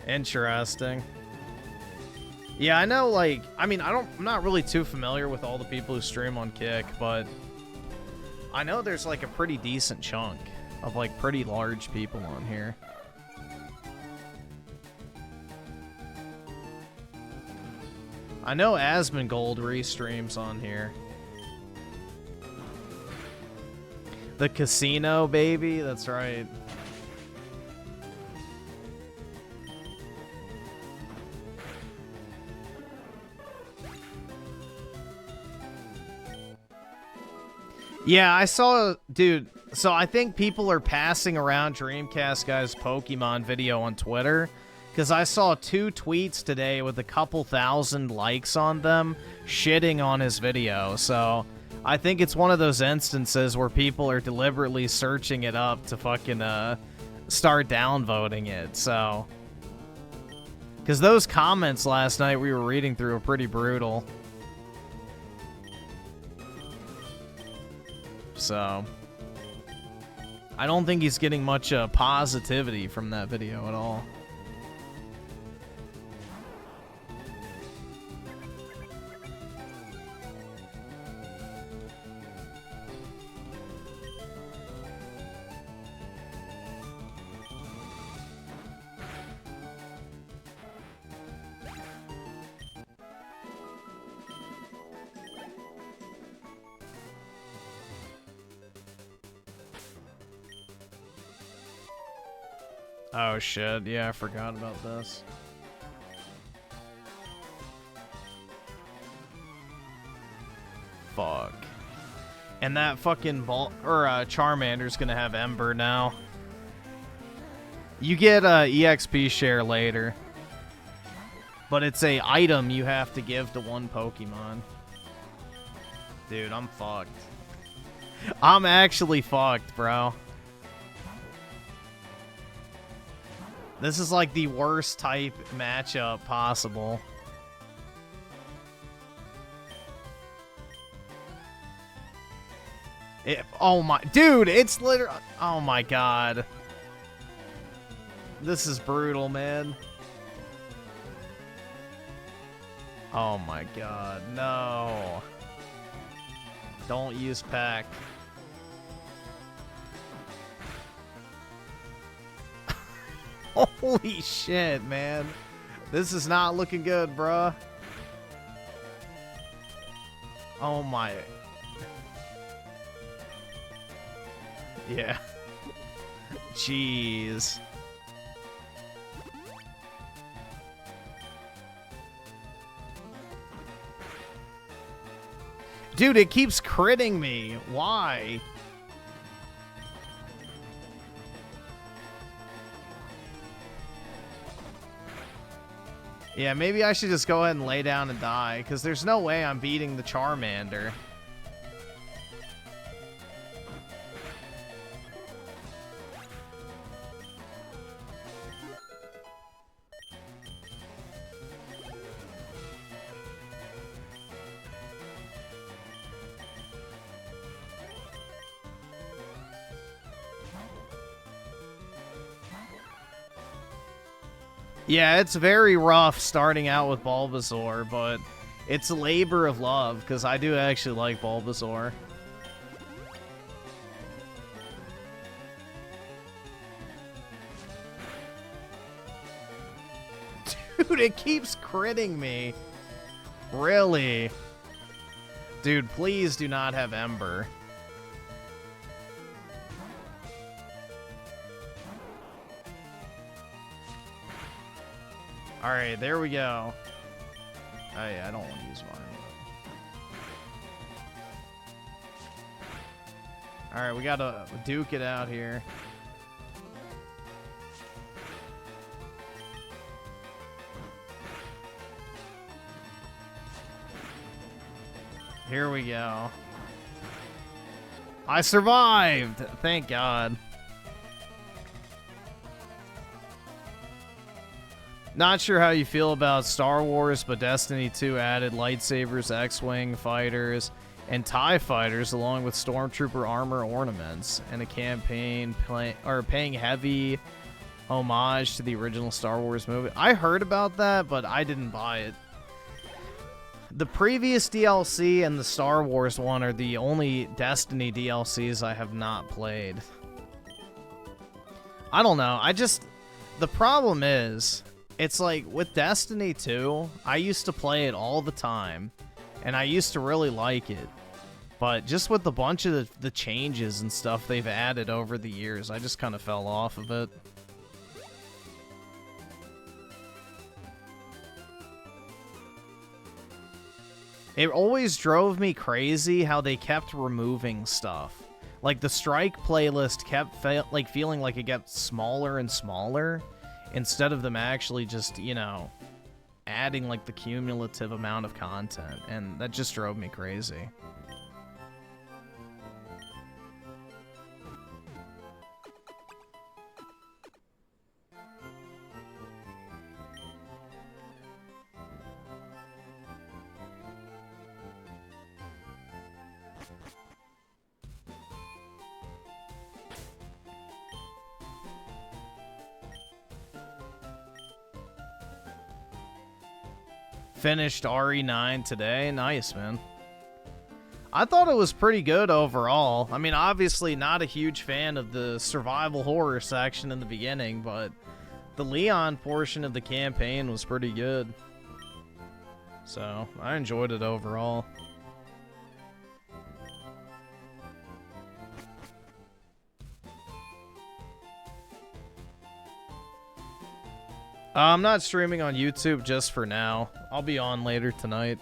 Interesting. Yeah, I know, like, I mean, I'm not really too familiar with all the people who stream on Kick, but I know there's, like, a pretty decent chunk of, like, pretty large people on here. I know Asmongold restreams on here. The casino, baby. That's right. Yeah, I saw, dude. So I think people are passing around Dreamcast Guy's Pokemon video on Twitter. Because I saw 2 tweets today with a couple thousand likes on them shitting on his video. So I think it's one of those instances where people are deliberately searching it up to fucking start downvoting it. So, because those comments last night we were reading through were pretty brutal. So I don't think he's getting much positivity from that video at all. Oh shit, yeah, I forgot about this. Fuck. And that fucking Charmander's gonna have Ember now. You get a EXP share later. But it's a item you have to give to one Pokemon. Dude, I'm fucked. I'm actually fucked, bro. This is like the worst type matchup possible. Oh my, dude, it's literally, oh my god. This is brutal, man. Oh my god, no. Don't use pack. Holy shit, man. This is not looking good, bruh. Oh my. Yeah. Jeez. Dude, it keeps critting me. Why? Yeah, maybe I should just go ahead and lay down and die, because there's no way I'm beating the Charmander. Yeah, it's very rough starting out with Bulbasaur, but it's a labor of love, because I do actually like Bulbasaur. Dude, it keeps critting me. Really? Dude, please do not have Ember. Alright, there we go. Oh yeah, I don't want to use mine. Alright, we gotta duke it out here. Here we go. I survived! Thank God. Not sure how you feel about Star Wars, but Destiny 2 added lightsabers, X-Wing fighters, and TIE fighters, along with Stormtrooper armor ornaments, and a campaign paying heavy homage to the original Star Wars movie. I heard about that, but I didn't buy it. The previous DLC and the Star Wars one are the only Destiny DLCs I have not played. I don't know. The problem is, it's like, with Destiny 2, I used to play it all the time, and I used to really like it. But just with a bunch of the changes and stuff they've added over the years, I just kind of fell off of it. It always drove me crazy how they kept removing stuff. Like, the Strike playlist kept feeling like it got smaller and smaller, instead of them actually just, you know, adding, like, the cumulative amount of content. And that just drove me crazy. Finished RE9 today. Nice, man. I thought it was pretty good overall. I mean, obviously not a huge fan of the survival horror section in the beginning, but the Leon portion of the campaign was pretty good. So, I enjoyed it overall. I'm not streaming on YouTube just for now. I'll be on later tonight.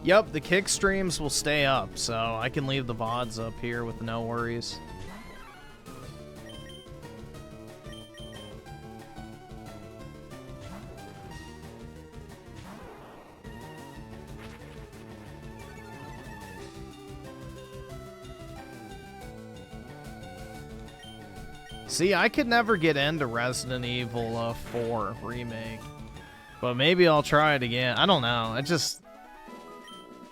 Yep, the kick streams will stay up, so I can leave the VODs up here with no worries. See, I could never get into Resident Evil 4 Remake, but maybe I'll try it again. I don't know.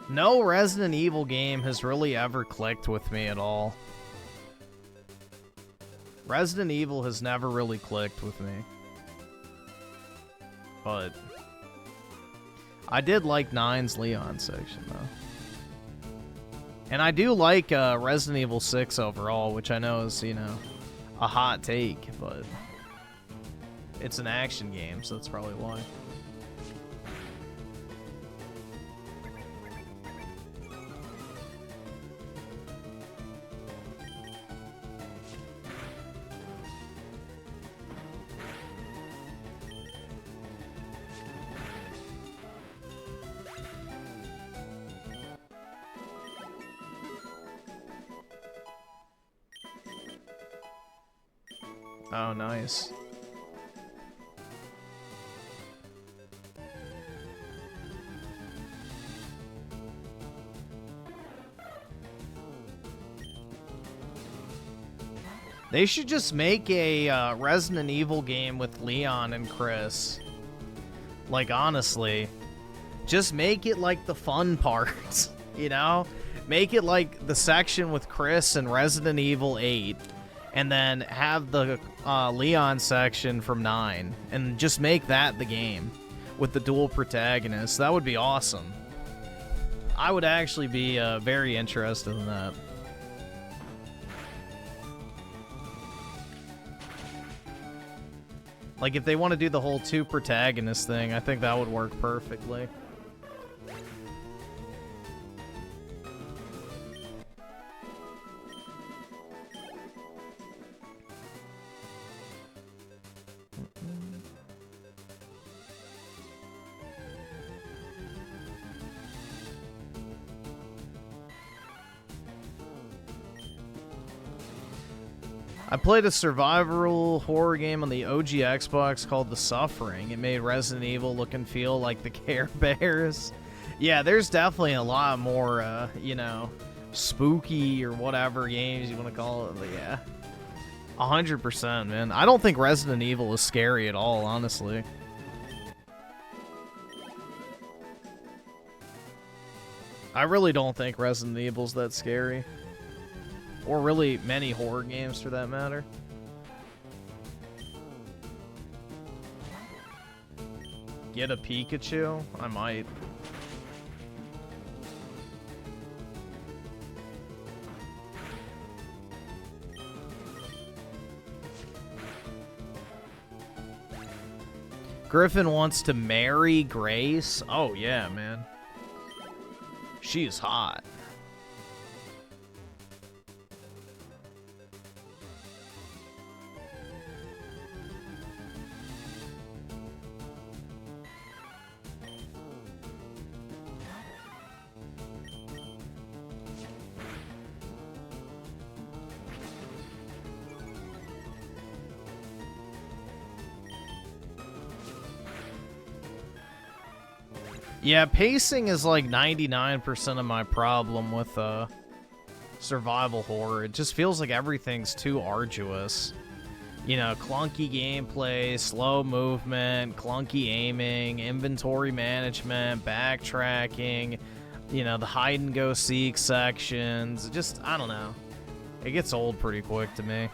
No Resident Evil game has really ever clicked with me at all. Resident Evil has never really clicked with me. But I did like 9's Leon section, though. And I do like Resident Evil 6 overall, which I know is, you know, a hot take, but it's an action game, so that's probably why. Oh, nice. They should just make a Resident Evil game with Leon and Chris. Like, honestly, just make it like the fun parts, you know? Make it like the section with Chris and Resident Evil 8, and then have the Leon section from 9, and just make that the game with the dual protagonists. That would be awesome. I would actually be very interested in that. Like, if they want to do the whole 2 protagonist thing, I think that would work perfectly. I played a survival horror game on the OG Xbox called The Suffering. It made Resident Evil look and feel like the Care Bears. Yeah, there's definitely a lot more, you know, spooky or whatever games you want to call it. But yeah, 100%, man. I don't think Resident Evil is scary at all, honestly. I really don't think Resident Evil's that scary. Or really many horror games, for that matter. Get a Pikachu? I might. Griffin wants to marry Grace? Oh, yeah, man. She's hot. Yeah, pacing is like 99% of my problem with survival horror. It just feels like everything's too arduous. You know, clunky gameplay, slow movement, clunky aiming, inventory management, backtracking, you know, the hide and go seek sections. Just, I don't know. It gets old pretty quick to me.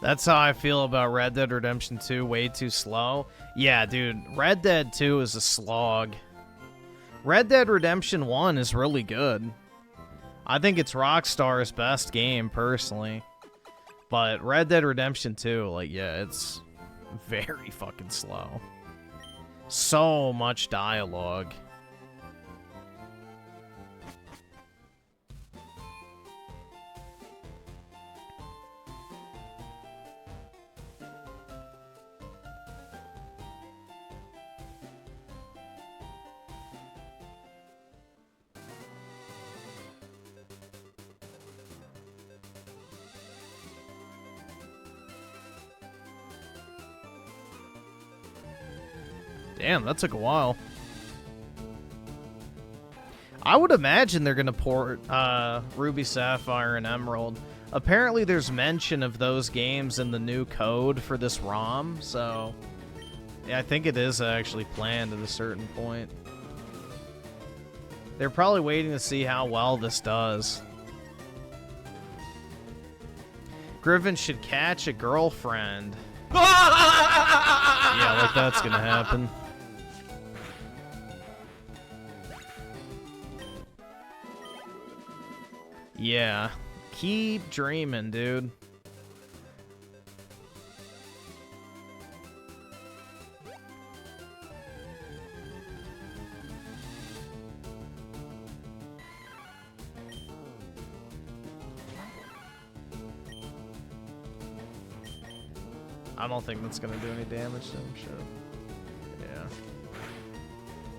That's how I feel about Red Dead Redemption 2, way too slow. Yeah, dude, Red Dead 2 is a slog. Red Dead Redemption 1 is really good. I think it's Rockstar's best game, personally. But Red Dead Redemption 2, like, yeah, it's very fucking slow. So much dialogue. Damn, that took a while. I would imagine they're going to port Ruby, Sapphire, and Emerald. Apparently there's mention of those games in the new code for this ROM, so yeah, I think it is actually planned at a certain point. They're probably waiting to see how well this does. Griffin should catch a girlfriend. Yeah, like that's gonna happen. Yeah. Keep dreaming, dude. I don't think that's gonna do any damage to him, shit. Yeah.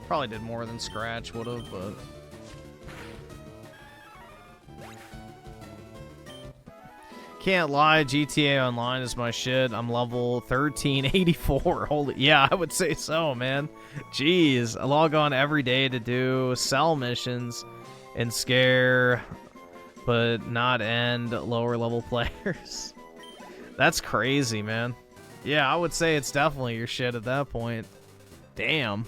Probably did more than Scratch would've, but... Can't lie, GTA Online is my shit. I'm level 1384. Holy, yeah, I would say so, man. Jeez, I log on every day to do sell missions and scare, but not end lower level players. That's crazy, man. Yeah, I would say it's definitely your shit at that point. Damn.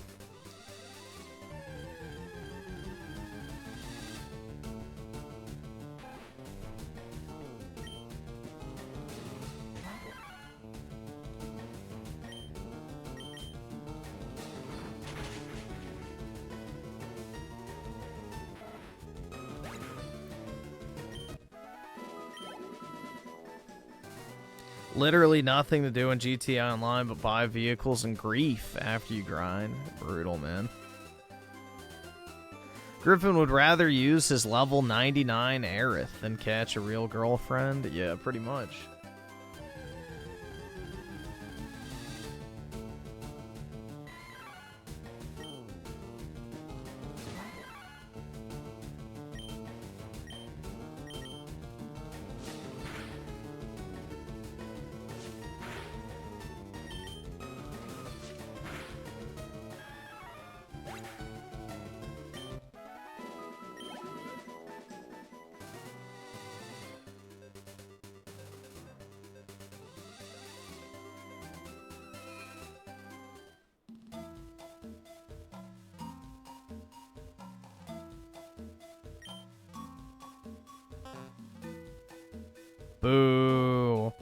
Literally nothing to do in GTA Online but buy vehicles and grief after you grind. Brutal, man. Griffin would rather use his level 99 Aerith than catch a real girlfriend. Yeah, pretty much. Boo.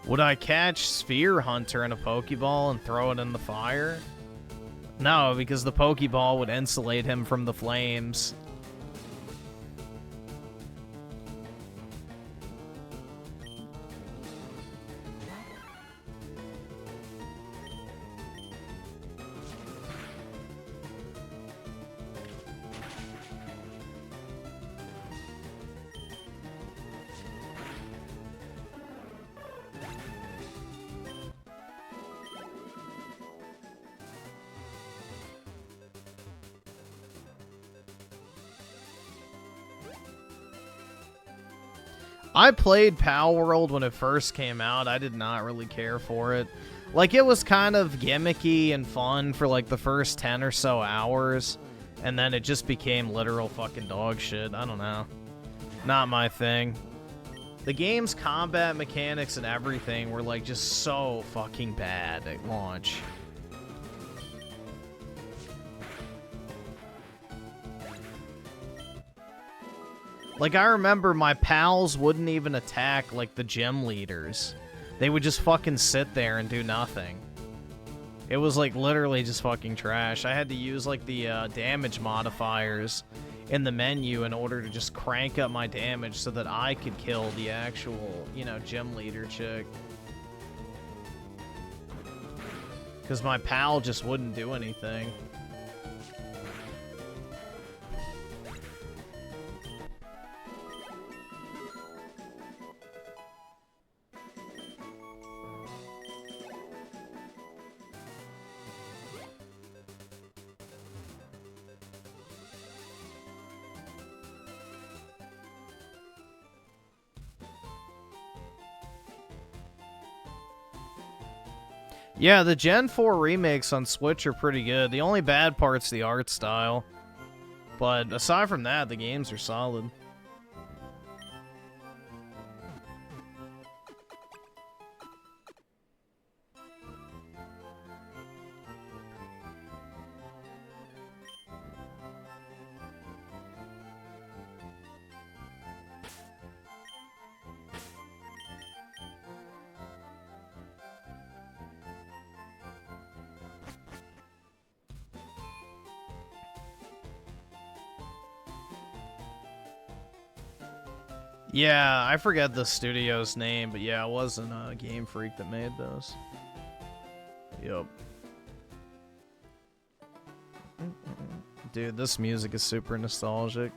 Would I catch Sphere Hunter in a Pokeball and throw it in the fire? No, because the Pokeball would insulate him from the flames. I played Pal World when it first came out. I did not really care for it. Like, it was kind of gimmicky and fun for, like, the first 10 or so hours. And then it just became literal fucking dog shit. I don't know. Not my thing. The game's combat mechanics and everything were, like, just so fucking bad at launch. Like, I remember my pals wouldn't even attack, like, the gym leaders. They would just fucking sit there and do nothing. It was, like, literally just fucking trash. I had to use, like, the damage modifiers in the menu in order to just crank up my damage so that I could kill the actual, you know, gym leader chick. Because my pal just wouldn't do anything. Yeah, the Gen 4 remakes on Switch are pretty good. The only bad part's the art style. But aside from that, the games are solid. Yeah, I forget the studio's name, but yeah, it wasn't Game Freak that made those. Yep. Dude, this music is super nostalgic.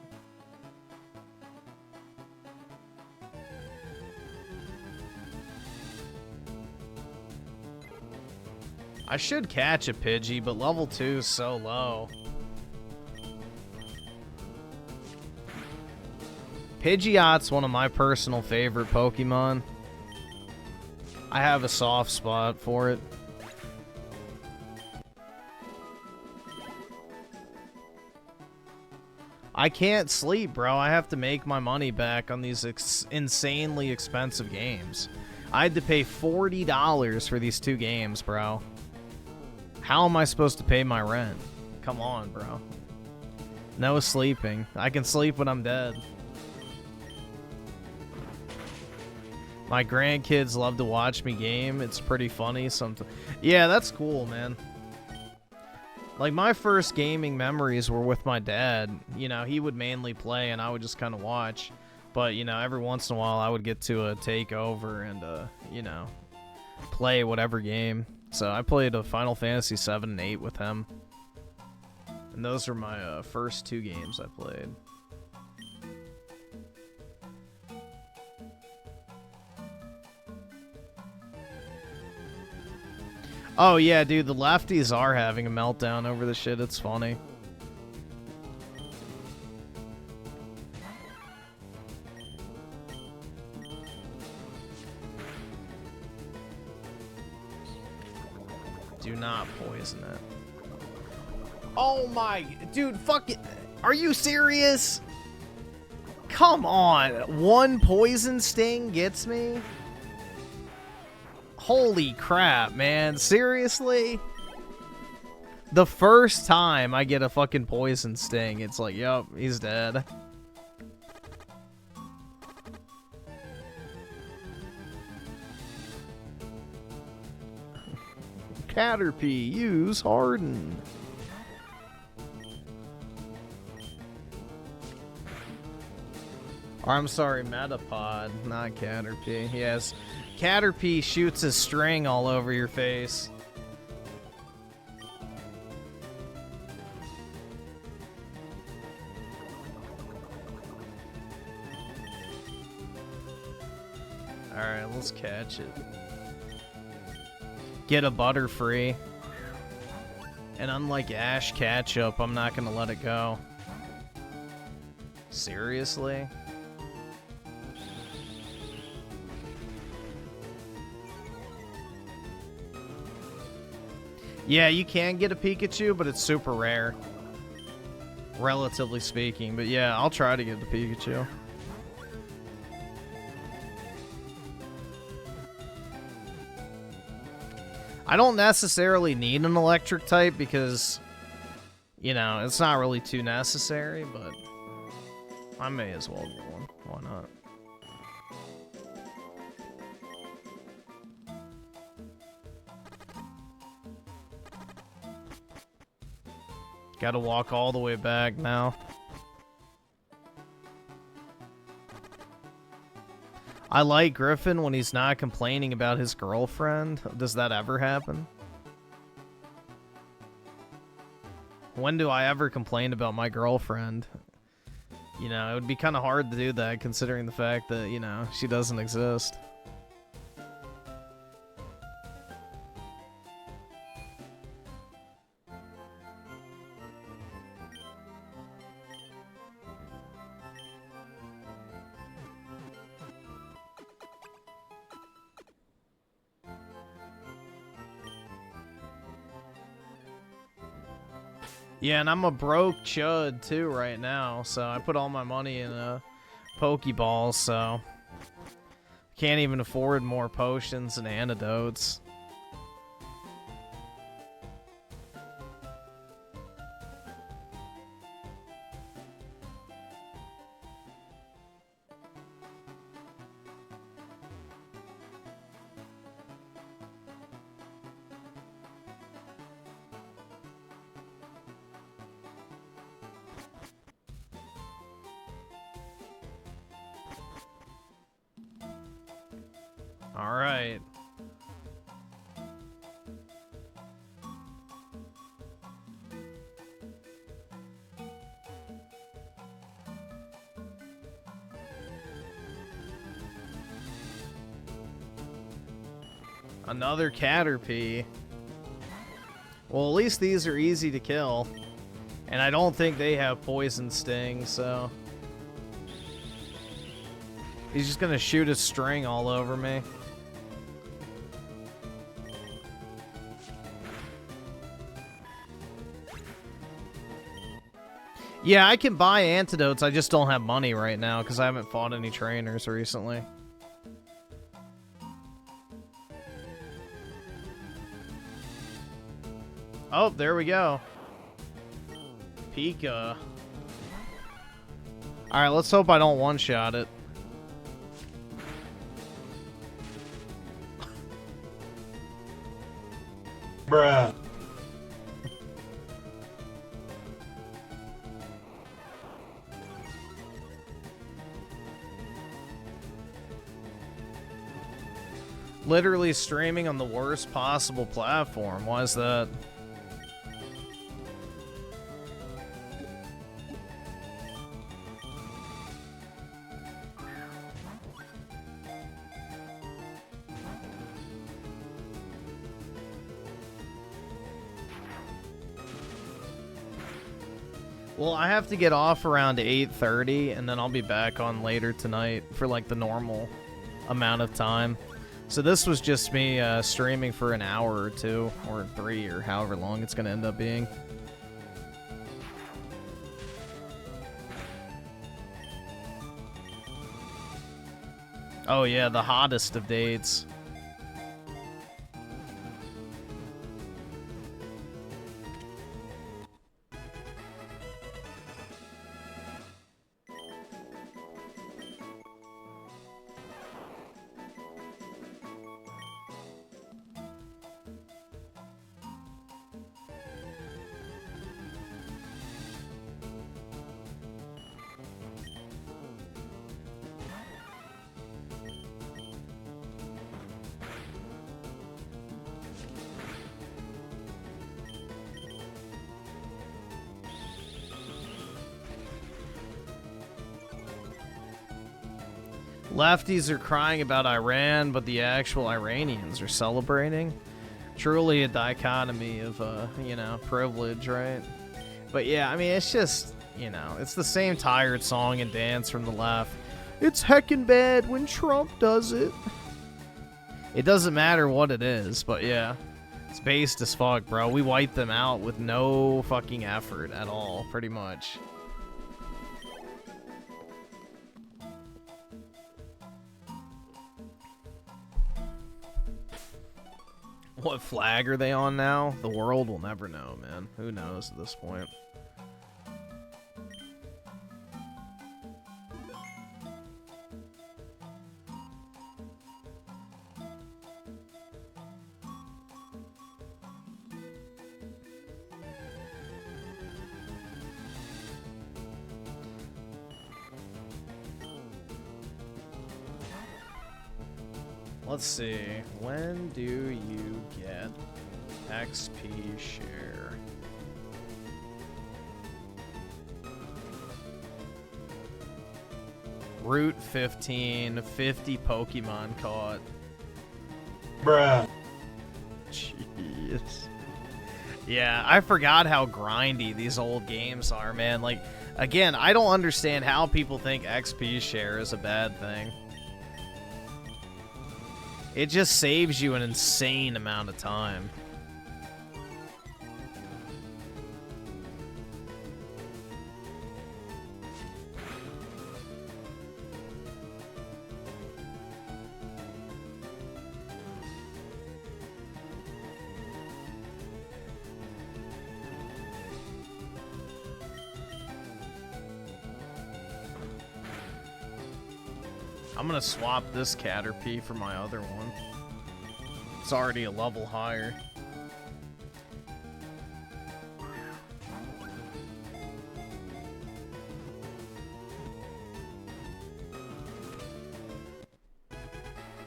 I should catch a Pidgey, but level 2 is so low. Pidgeot's one of my personal favorite Pokemon. I have a soft spot for it. I can't sleep, bro. I have to make my money back on these insanely expensive games. I had to pay $40 for these 2 games, bro. How am I supposed to pay my rent? Come on, bro. No sleeping. I can sleep when I'm dead. My grandkids love to watch me game. It's pretty funny sometimes. Yeah, that's cool, man. Like, my first gaming memories were with my dad. You know, he would mainly play, and I would just kind of watch. But, you know, every once in a while, I would get to take over and, you know, play whatever game. So I played a Final Fantasy 7 and 8 with him. And those were my first 2 games I played. Oh, yeah, dude, the lefties are having a meltdown over the shit. It's funny. Do not poison it. Oh my... Dude, fuck it. Are you serious? Come on. 1 poison sting gets me? Holy crap, man. Seriously? The first time I get a fucking poison sting, it's like, yup, he's dead. Caterpie, use Harden. Or I'm sorry, Metapod, not Caterpie. Yes, Caterpie shoots his string all over your face. Alright, let's catch it. Get a Butterfree. And unlike Ash Ketchup, I'm not gonna let it go. Seriously? Yeah, you can get a Pikachu, but it's super rare. Relatively speaking. But yeah, I'll try to get the Pikachu. I don't necessarily need an electric type because, you know, it's not really too necessary, but I may as well get one. Why not? Gotta walk all the way back now. I like Griffin when he's not complaining about his girlfriend. Does that ever happen? When do I ever complain about my girlfriend? You know, it would be kind of hard to do that considering the fact that, you know, she doesn't exist. Yeah, and I'm a broke chud too right now, so I put all my money in Pokeballs, so can't even afford more potions and antidotes. All right. Another Caterpie. Well, at least these are easy to kill. And I don't think they have poison sting, so... He's just gonna shoot a string all over me. Yeah, I can buy antidotes, I just don't have money right now because I haven't fought any trainers recently. Oh, there we go. Pika. Alright, let's hope I don't one-shot it. Bruh. Literally streaming on the worst possible platform. Why is that? Well, I have to get off around 8:30, and then I'll be back on later tonight for, like, the normal amount of time. So this was just me streaming for an hour or 2, or 3, or however long it's going to end up being. Oh yeah, the hottest of dates. Lefties are crying about Iran, but the actual Iranians are celebrating. Truly a dichotomy of, you know, privilege, right? But yeah, I mean, it's just, you know, it's the same tired song and dance from the left. It's heckin' bad when Trump does it. It doesn't matter what it is, but yeah. It's based as fuck, bro. We wiped them out with no fucking effort at all, pretty much. What flag are they on now? The world will never know, man. Who knows at this point? Let's see. When do you get XP share? Route 15, 50 Pokemon caught. Bruh. Jeez. Yeah, I forgot how grindy these old games are, man. Like, again, I don't understand how people think XP share is a bad thing. It just saves you an insane amount of time. I'm gonna swap this Caterpie for my other one. It's already a level higher.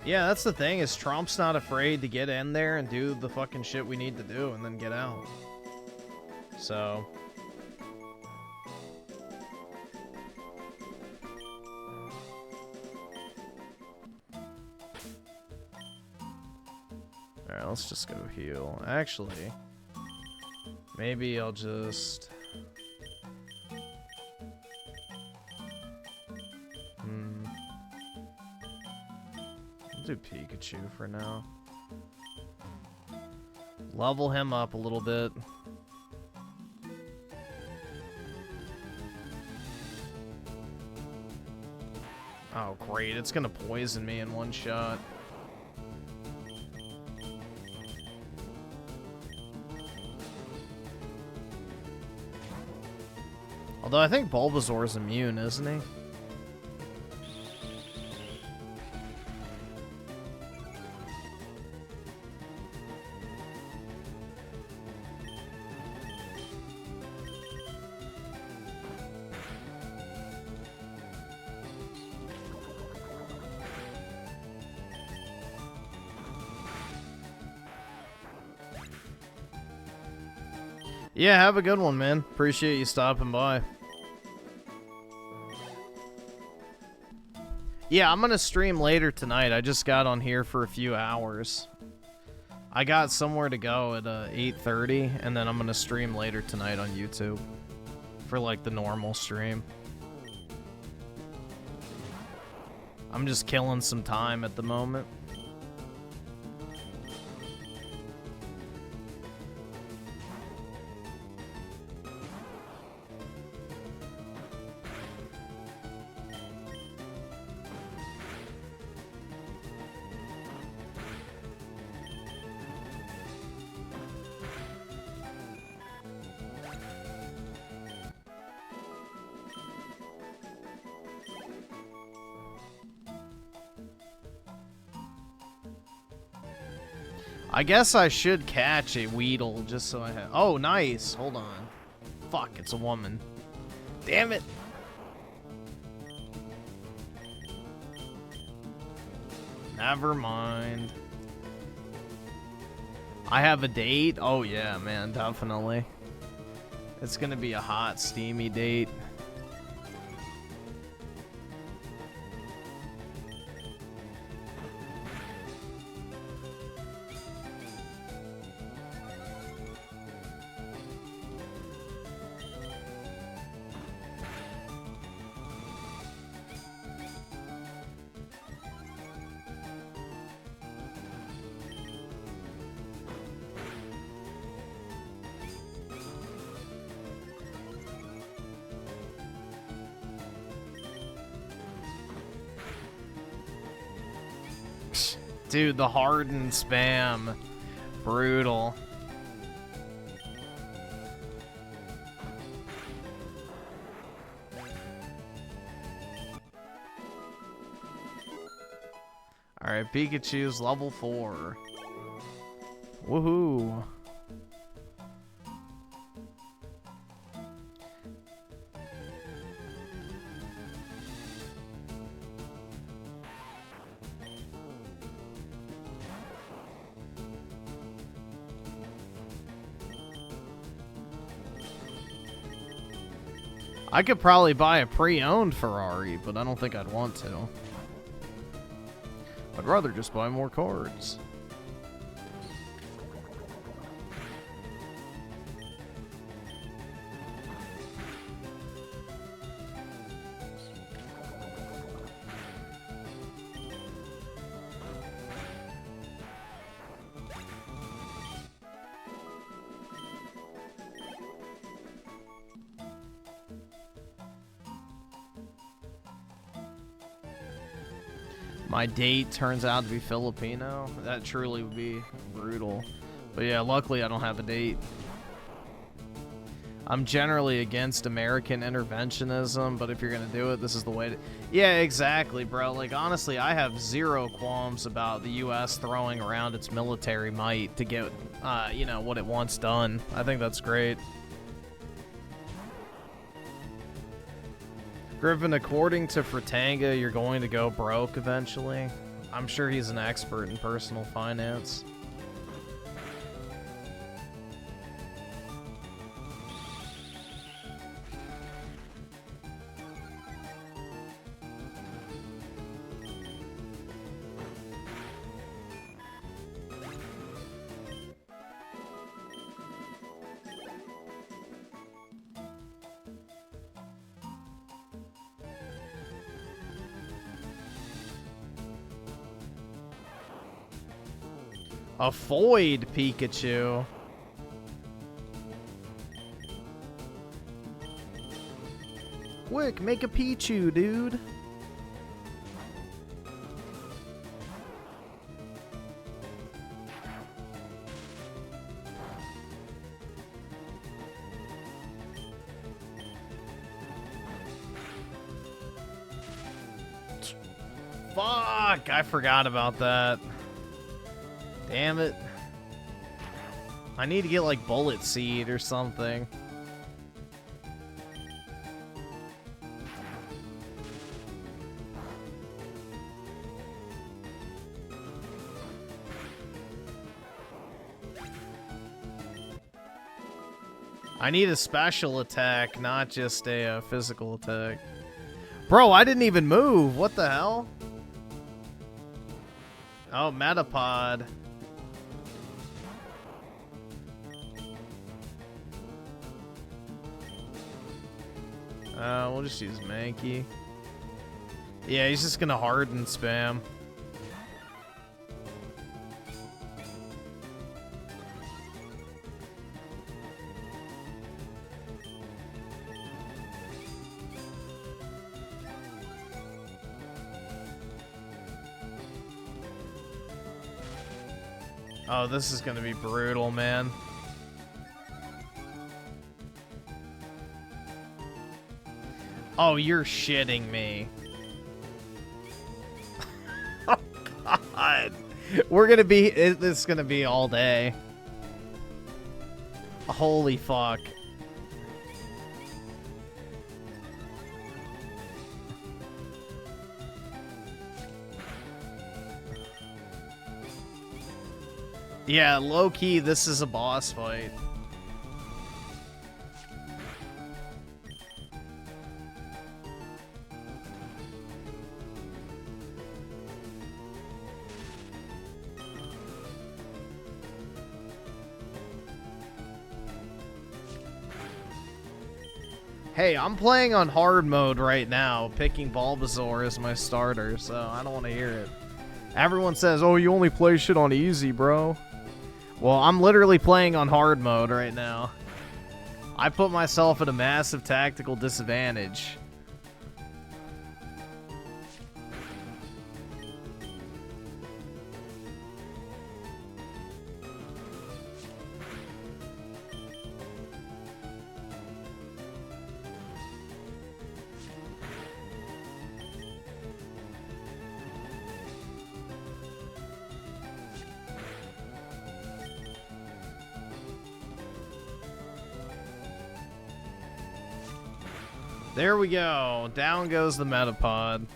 Yeah, that's the thing, is Trump's not afraid to get in there and do the fucking shit we need to do and then get out. So... Alright, let's just go heal. Actually, maybe I'll just... I'll do Pikachu for now. Level him up a little bit. Oh, great. It's gonna poison me in one shot. Although I think Bulbasaur's immune, isn't he? Yeah, have a good one, man. Appreciate you stopping by. Yeah, I'm gonna stream later tonight. I just got on here for a few hours. I got somewhere to go at 8:30, and then I'm gonna stream later tonight on YouTube for like the normal stream. I'm just killing some time at the moment. I guess I should catch a Weedle just so I have... Oh, nice. Hold on. Fuck, it's a woman. Damn it. Never mind. I have a date? Oh, yeah, man, definitely. It's gonna be a hot, steamy date. Dude, the hardened spam. Brutal. Alright, Pikachu's level 4. Woohoo. I could probably buy a pre-owned Ferrari, but I don't think I'd want to. I'd rather just buy more cards. My date turns out to be Filipino. That truly would be brutal. But yeah, luckily I don't have a date. I'm generally against American interventionism, but if you're gonna do it, this is the way to... Yeah, exactly, bro. Like, honestly, I have zero qualms about the U.S. throwing around its military might to get, you know, what it wants done. I think that's great. Griffin, according to Fratanga, you're going to go broke eventually. I'm sure he's an expert in personal finance. Avoid Pikachu. Quick, make a Pichu, dude. Fuck, I forgot about that. Damn it. I need to get like Bullet Seed or something. I need a special attack, not just a physical attack. Bro, I didn't even move. What the hell? Oh, Metapod. We'll just use Mankey. Yeah, he's just gonna harden spam. Oh, this is gonna be brutal, man. Oh, you're shitting me. Oh, God. We're gonna be... This is gonna be all day. Holy fuck. Yeah, low-key, this is a boss fight. Hey, I'm playing on hard mode right now, picking Bulbasaur as my starter, so I don't want to hear it. Everyone says, oh, you only play shit on easy, bro. Well, I'm literally playing on hard mode right now. I put myself at a massive tactical disadvantage. There we go. Down goes the Metapod.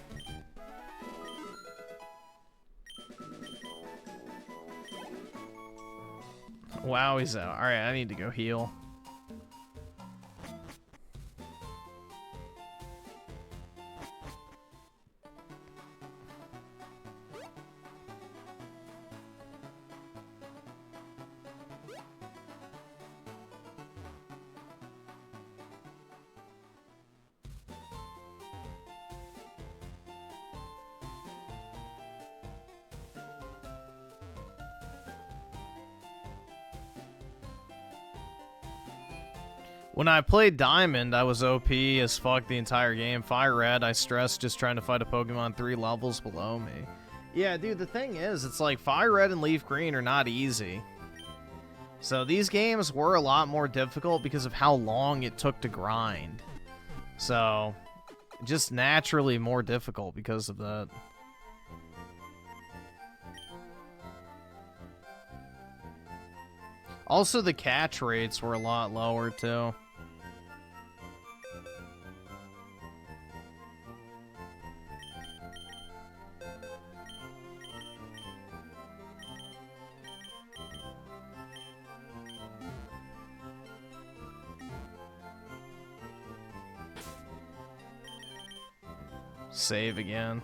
Wow, he's out. Alright, I need to go heal. When I played Diamond, I was OP as fuck the entire game. Fire Red, I stressed just trying to fight a Pokemon 3 levels below me. Yeah, dude, the thing is, it's like Fire Red and Leaf Green are not easy. So these games were a lot more difficult because of how long it took to grind. So, just naturally more difficult because of that. Also, the catch rates were a lot lower, too. Save again.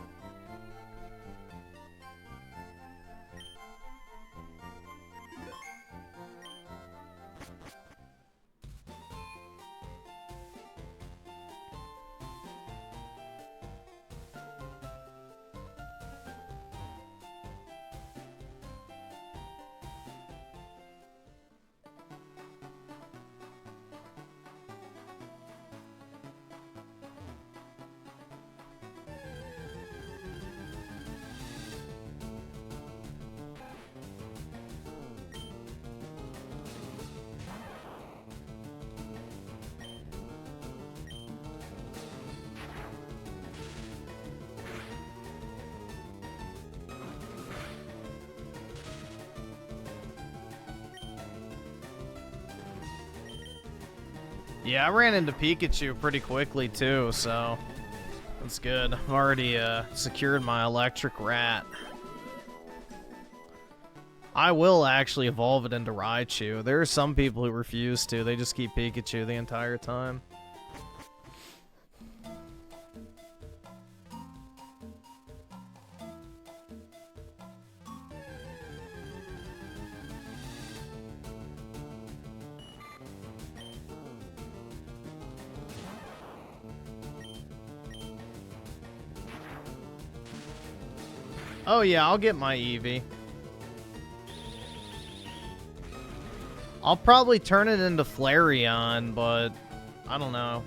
Yeah, I ran into Pikachu pretty quickly too, so that's good. I've already secured my electric rat. I will actually evolve it into Raichu. There are some people who refuse to. They just keep Pikachu the entire time. Oh yeah, I'll get my Eevee. I'll probably turn it into Flareon, but I don't know.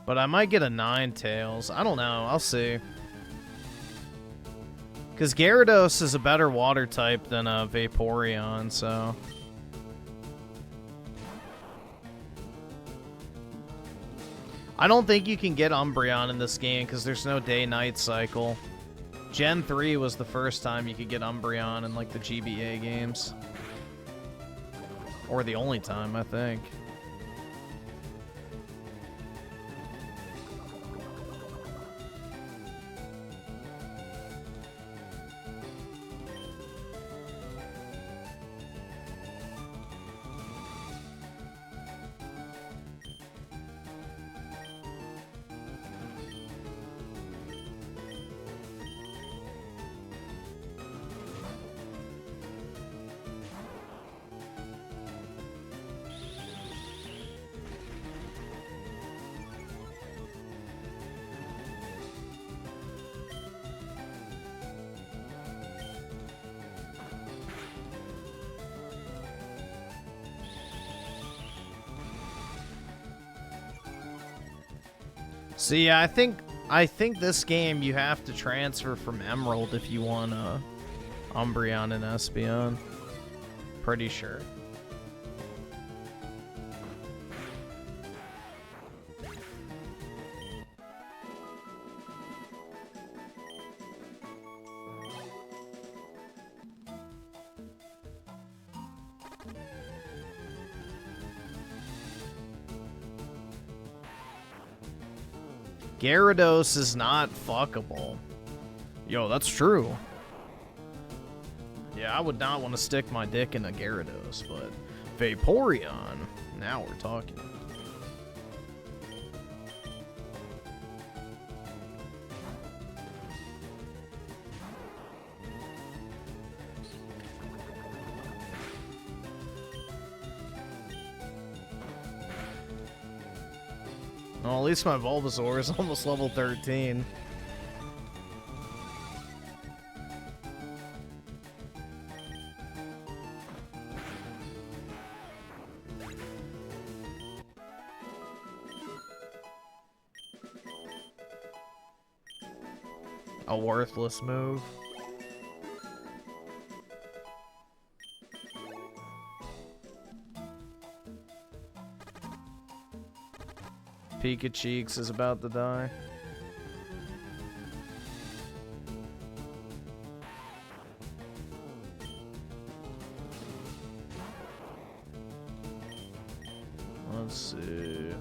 But I might get a Ninetales. I don't know. I'll see. Because Gyarados is a better water type than a Vaporeon, so... I don't think you can get Umbreon in this game because there's no day-night cycle. Gen 3 was the first time you could get Umbreon in, like, the GBA games. Or the only time, I think. See, I think this game you have to transfer from Emerald if you want Umbreon and Espeon. Pretty sure. Gyarados is not fuckable. Yo, that's true. Yeah, I would not want to stick my dick in a Gyarados, but Vaporeon, now we're talking. Well, at least my Bulbasaur is almost level 13. A worthless move. Pikacheeks is about to die. Let's see.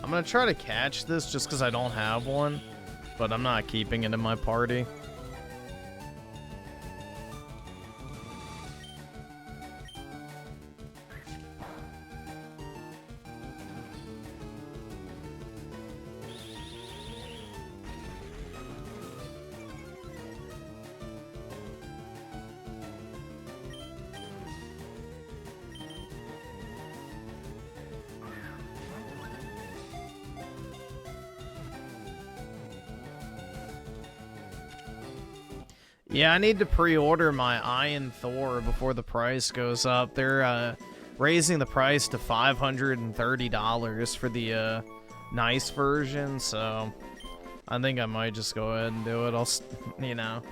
I'm gonna try to catch this just because I don't have one, but I'm not keeping it in my party. Yeah, I need to pre-order my Iron Thor before the price goes up. They're raising the price to $530 for the nice version, so I think I might just go ahead and do it. I'll, you know,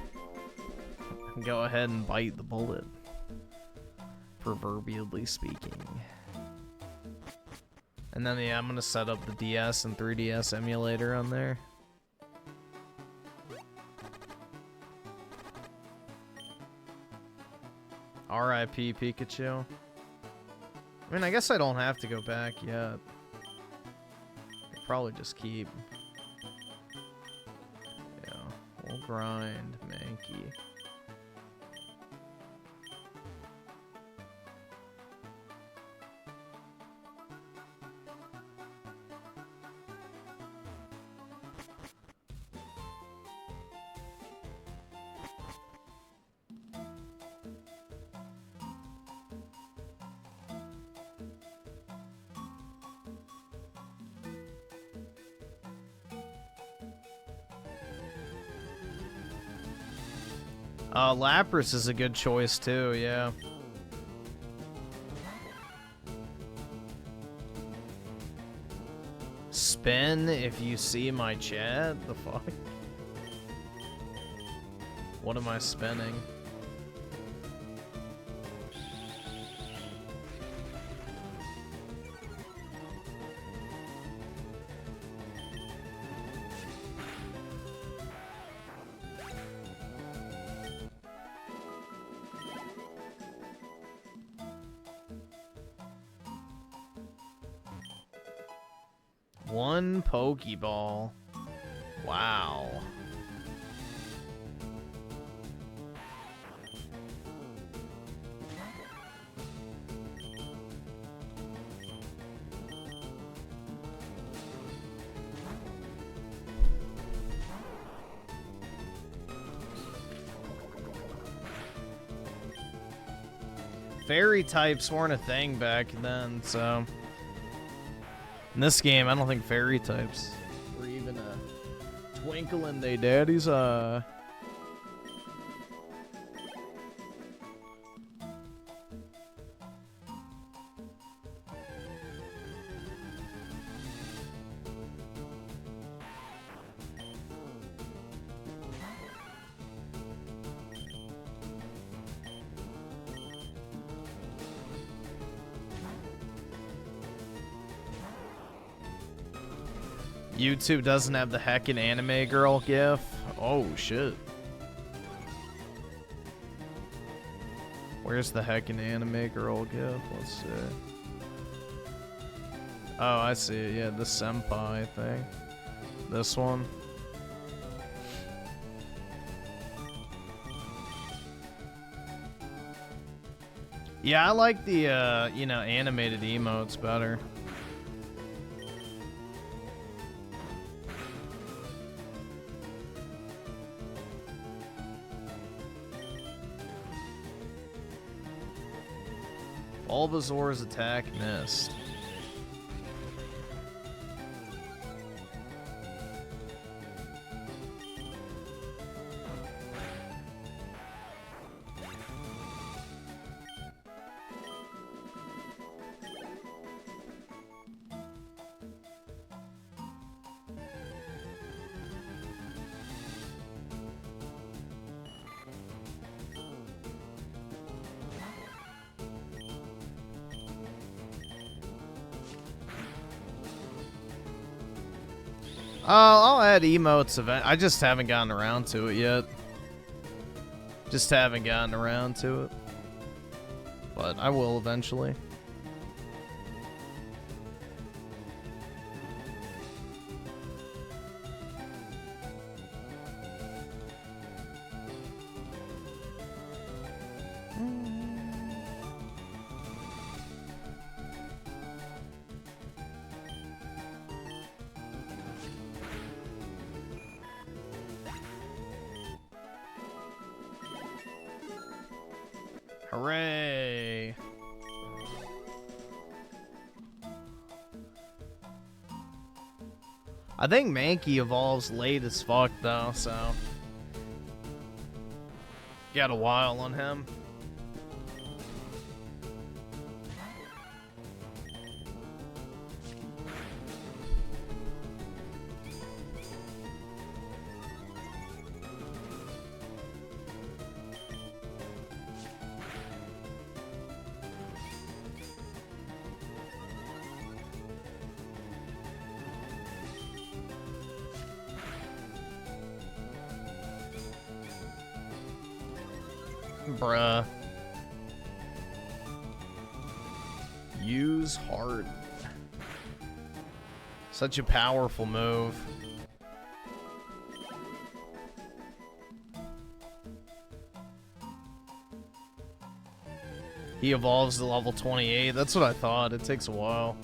go ahead and bite the bullet, proverbially speaking. And then, yeah, I'm gonna set up the DS and 3DS emulator on there. R.I.P. Pikachu. I mean, I guess I don't have to go back yet. I'll probably just keep. Yeah, we'll grind Mankey. Lapras is a good choice too, yeah. Spin if you see my chat? The fuck? What am I spinning? One Pokeball. Wow. Fairy types weren't a thing back then, so... In this game, I don't think fairy types were even a twinkle in they daddy's eye. YouTube doesn't have the heckin' anime girl gif? Oh, shit. Where's the heckin' anime girl gif? Let's see. Oh, I see it. Yeah, the senpai thing. This one. Yeah, I like the, you know, animated emotes better. Bulbasaur's attack missed. I'll add emotes event. I just haven't gotten around to it yet. Just haven't gotten around to it. But I will eventually. Hooray. I think Mankey evolves late as fuck, though, so... Got a while on him. Bruh. Use heart. Such a powerful move. He evolves to level 28. That's what I thought. It takes a while.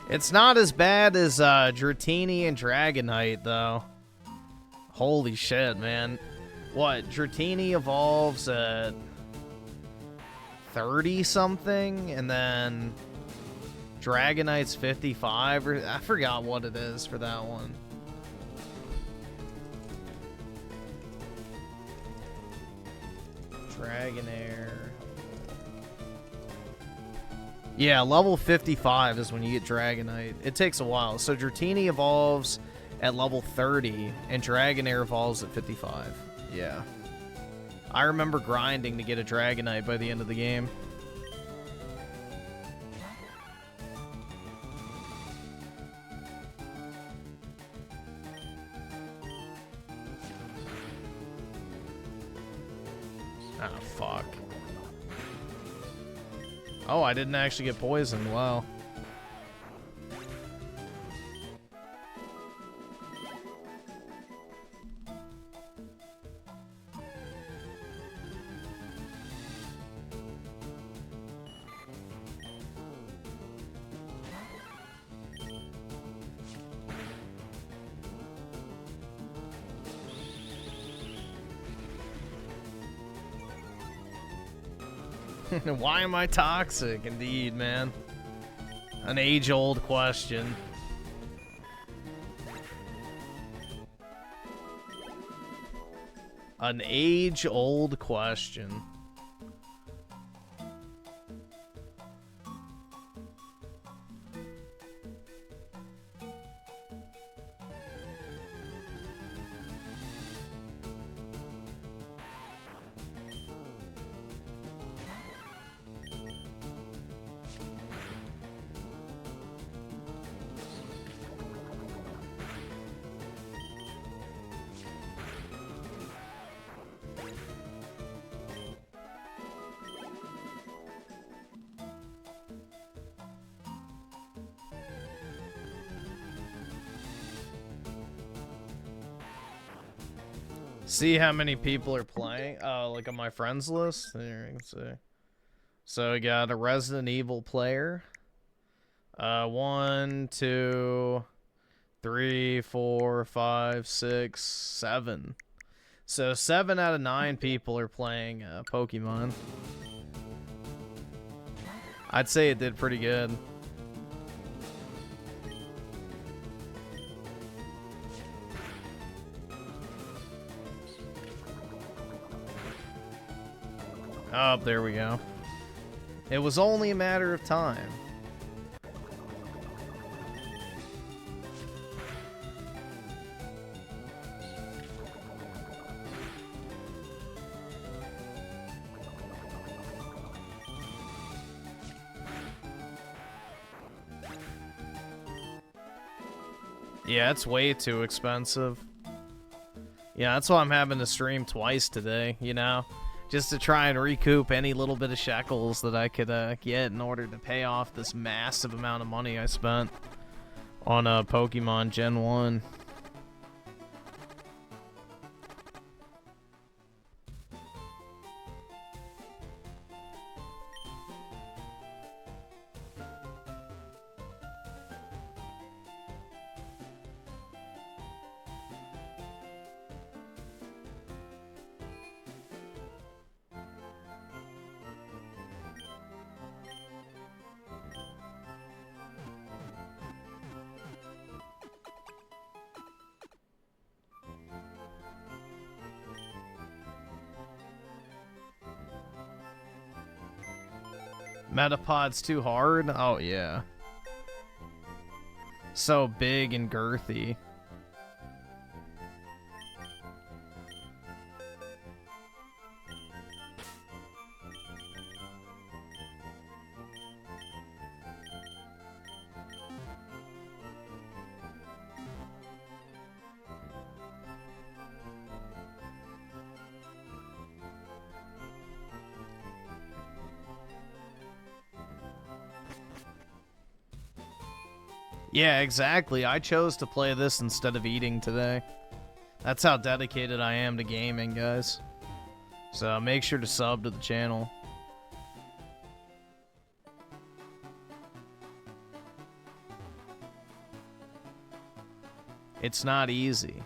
It's not as bad as Dratini and Dragonite, though. Holy shit, man. What? Dratini evolves at 30-something, and then Dragonite's 55, or I forgot what it is for that one. Dragonair. Yeah, level 55 is when you get Dragonite. It takes a while. So Dratini evolves at level 30, and Dragonair evolves at 55. Yeah. I remember grinding to get a Dragonite by the end of the game. Ah, fuck. Oh, I didn't actually get poisoned. Wow. Why am I toxic? Indeed, man. An age-old question. An age-old question. See how many people are playing? Oh, like on my friends list? There, you can see. So we got a Resident Evil player. 1, 2, 3, 4, 5, 6, 7. So 7 out of 9 people are playing Pokemon. I'd say it did pretty good. Oh, there we go. It was only a matter of time. Yeah, it's way too expensive. Yeah, that's why I'm having to stream twice today, you know? just to try and recoup any little bit of shekels that I could get in order to pay off this massive amount of money I spent on Pokemon Gen 1. Metapod's too hard? Oh, yeah. So big and girthy. Yeah, exactly. I chose to play this instead of eating today. That's how dedicated I am to gaming, guys. So make sure to sub to the channel. It's not easy.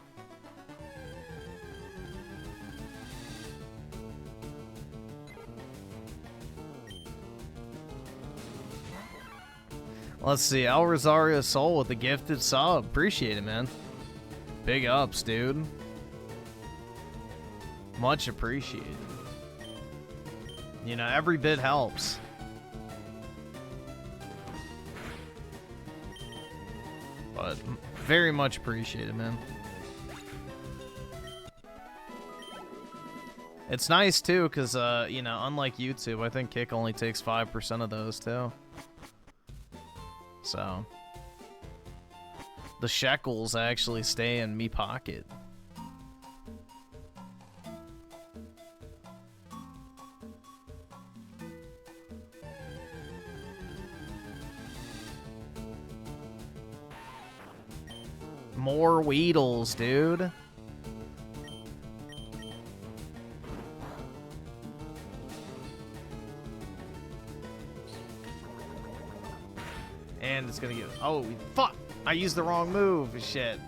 Let's see, El Rosario Soul with the gifted sub. Appreciate it, man. Big ups, dude. Much appreciated. You know, every bit helps. But very much appreciated, man. It's nice, too, because, you know, unlike YouTube, I think Kick only takes 5% of those, too. So, the shekels actually stay in me pocket. More Weedles, dude. And it's gonna get... Oh, fuck! I used the wrong move. Shit.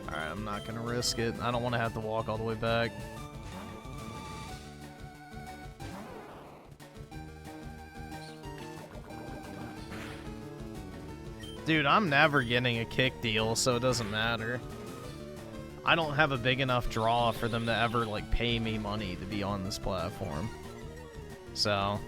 Alright, I'm not gonna risk it. I don't want to have to walk all the way back. Dude, I'm never getting a Kick deal, so it doesn't matter. I don't have a big enough draw for them to ever, like, pay me money to be on this platform. So...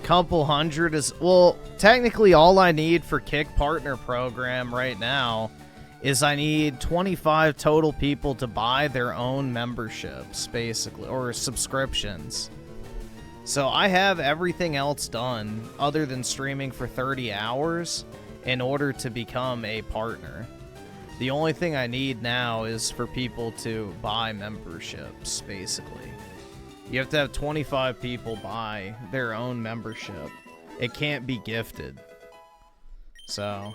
Couple hundred is... Well, technically all I need for Kick Partner Program right now is I need 25 total people to buy their own memberships, basically, or subscriptions. So I have everything else done other than streaming for 30 hours in order to become a partner. The only thing I need now is for people to buy memberships, basically. You have to have 25 people buy their own membership. It can't be gifted. So.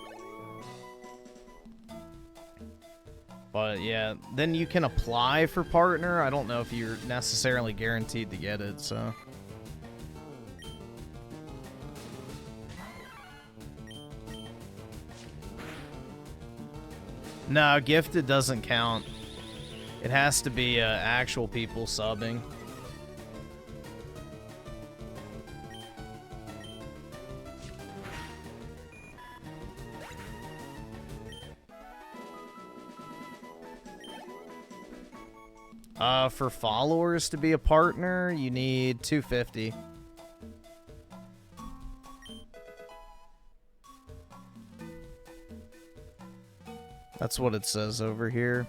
But yeah, then you can apply for partner. I don't know if you're necessarily guaranteed to get it, so. No, gifted doesn't count. It has to be actual people subbing. For followers to be a partner, you need 250. That's what it says over here.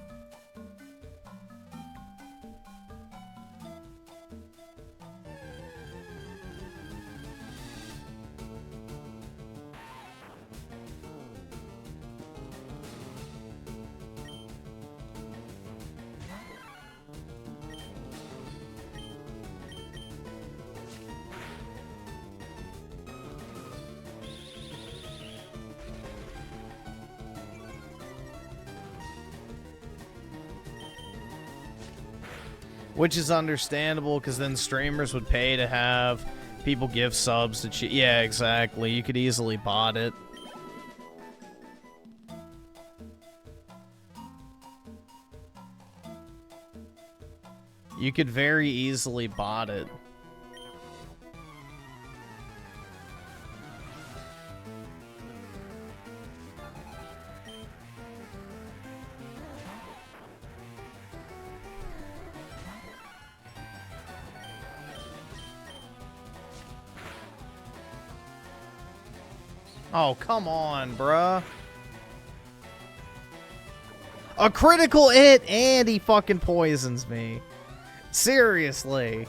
Which is understandable, because then streamers would pay to have people give subs to cheat. Yeah, exactly. You could easily bot it. You could very easily bot it. Oh, come on, bruh. A critical hit, and he fucking poisons me. Seriously.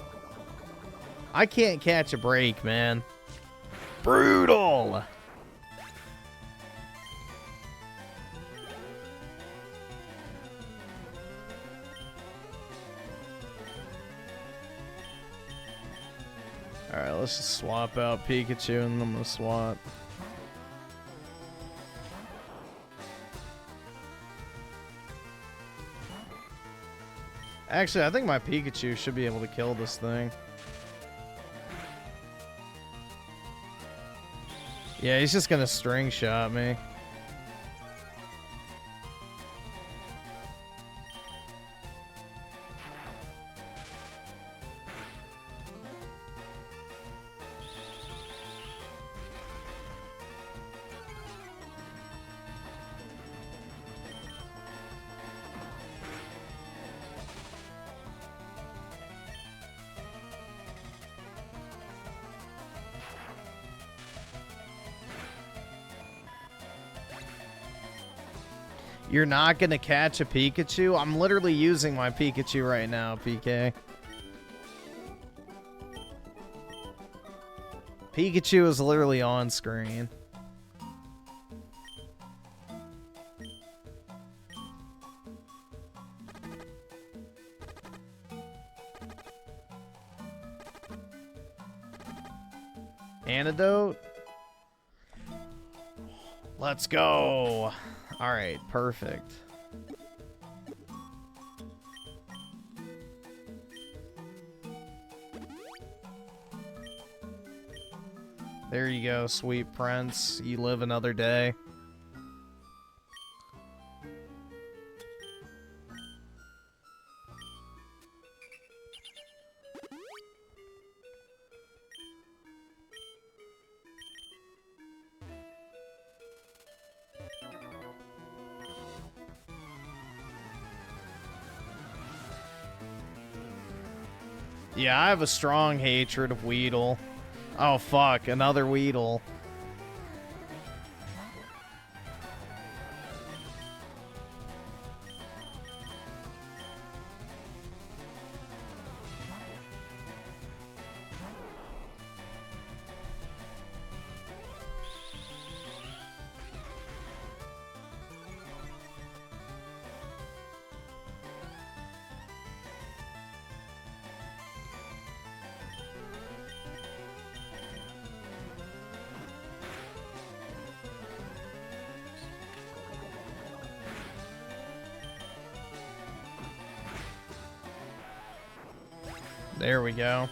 I can't catch a break, man. Brutal. Alright, let's just swap out Pikachu, and I'm gonna swap. Actually, I think my Pikachu should be able to kill this thing. Yeah, he's just gonna string shot me. You're not going to catch a Pikachu? I'm literally using my Pikachu right now, PK. Pikachu is literally on screen. Antidote? Let's go. All right, perfect. There you go, sweet prince. You live another day. Yeah, I have a strong hatred of Weedle. Oh, fuck. Another Weedle. There we go.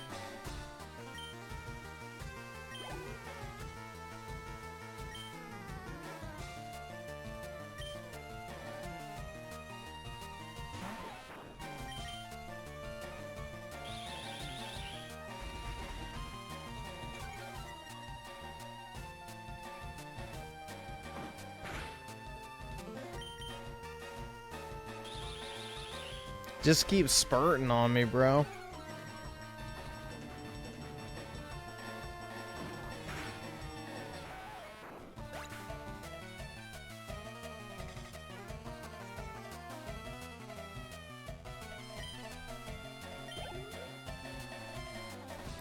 Just keep spurting on me, bro.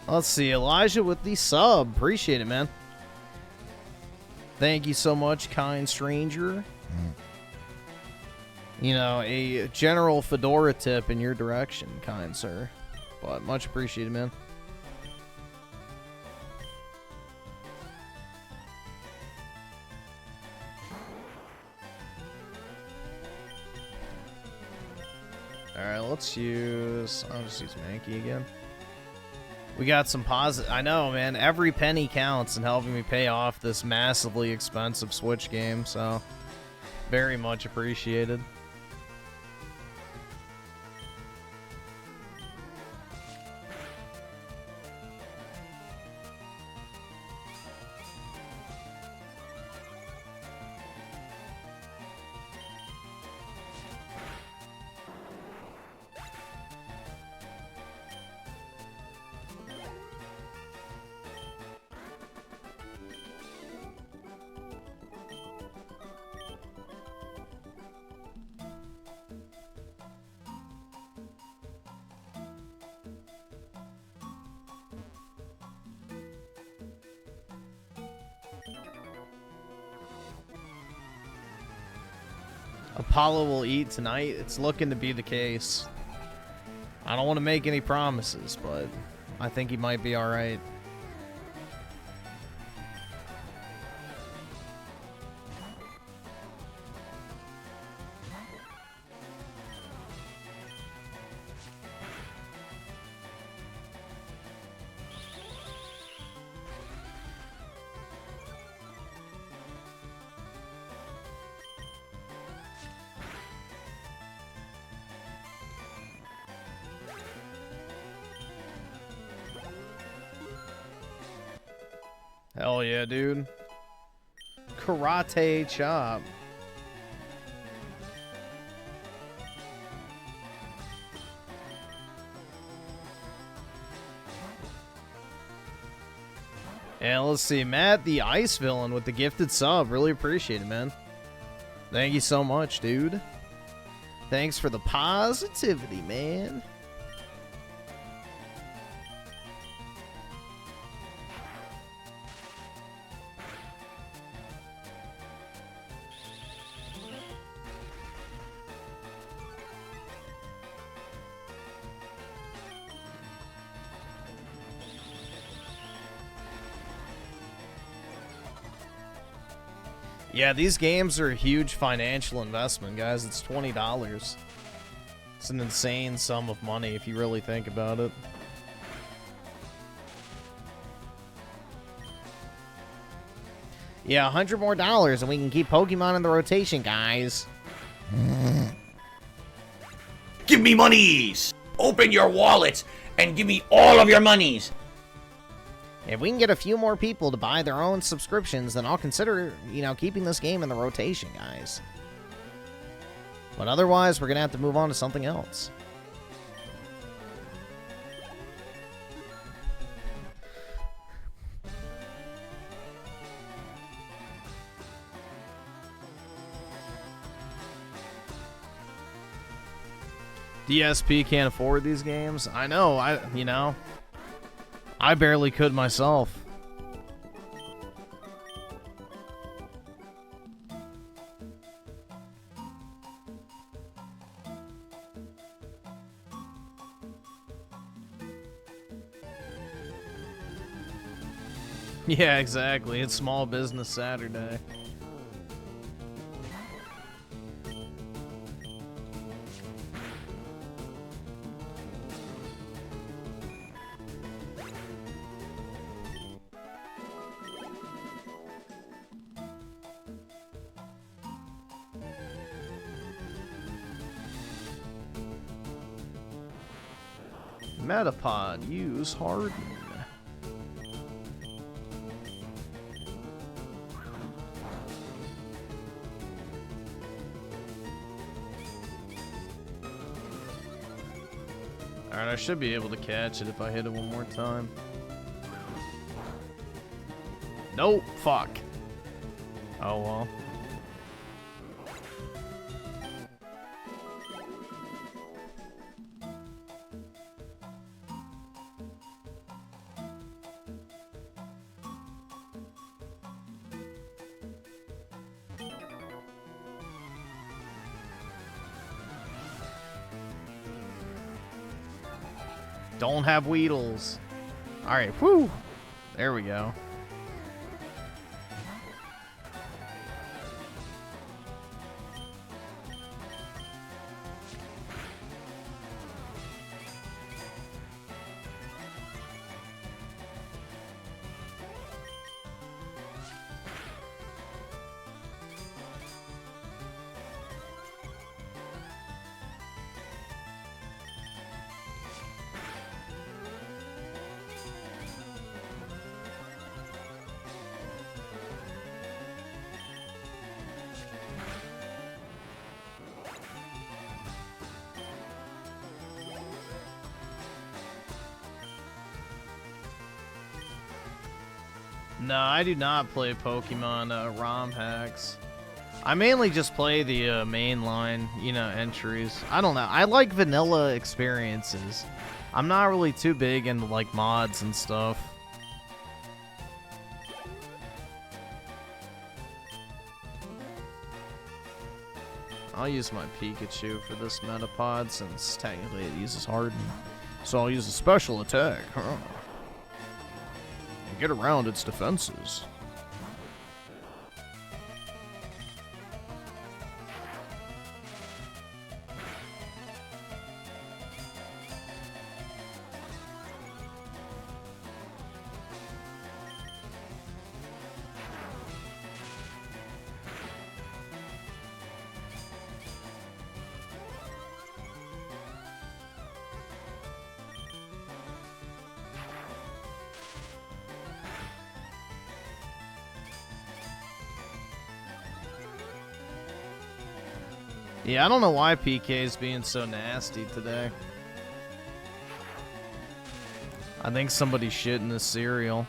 Let's see, Elijah with the sub. Appreciate it, man. Thank you so much, kind stranger. You know, a general fedora tip in your direction, kind sir. But much appreciated, man. Alright, let's use... I'll just use Mankey again. We got some positive... I know, man. Every penny counts in helping me pay off this massively expensive Switch game, so... Very much appreciated. Apollo will eat tonight. It's looking to be the case. I don't want to make any promises, but I think he might be alright. Hell yeah, dude. Karate chop. And let's see, Matt, the ice villain with the gifted sub. Really appreciate it, man. Thank you so much, dude. Thanks for the positivity, man. Yeah, these games are a huge financial investment, guys. It's $20. It's an insane sum of money if you really think about it. Yeah, $100 more and we can keep Pokemon in the rotation, guys. Give me monies! Open your wallet and give me all of your monies! If we can get a few more people to buy their own subscriptions, then I'll consider, you know, keeping this game in the rotation, guys. But otherwise, we're going to have to move on to something else. DSP can't afford these games. I know, I barely could myself. Yeah, exactly. It's Small Business Saturday. Metapod, use Harden. Alright, I should be able to catch it if I hit it one more time. Nope, fuck. Oh well. Don't have Weedles. Alright, whew. There we go. No, I do not play Pokemon ROM hacks. I mainly just play the mainline, you know, entries. I don't know. I like vanilla experiences. I'm not really too big into like mods and stuff. I'll use my Pikachu for this Metapod since technically it uses Harden. So I'll use a special attack. Huh. And get around its defenses. Yeah, I don't know why PK is being so nasty today. I think somebody shit in the cereal.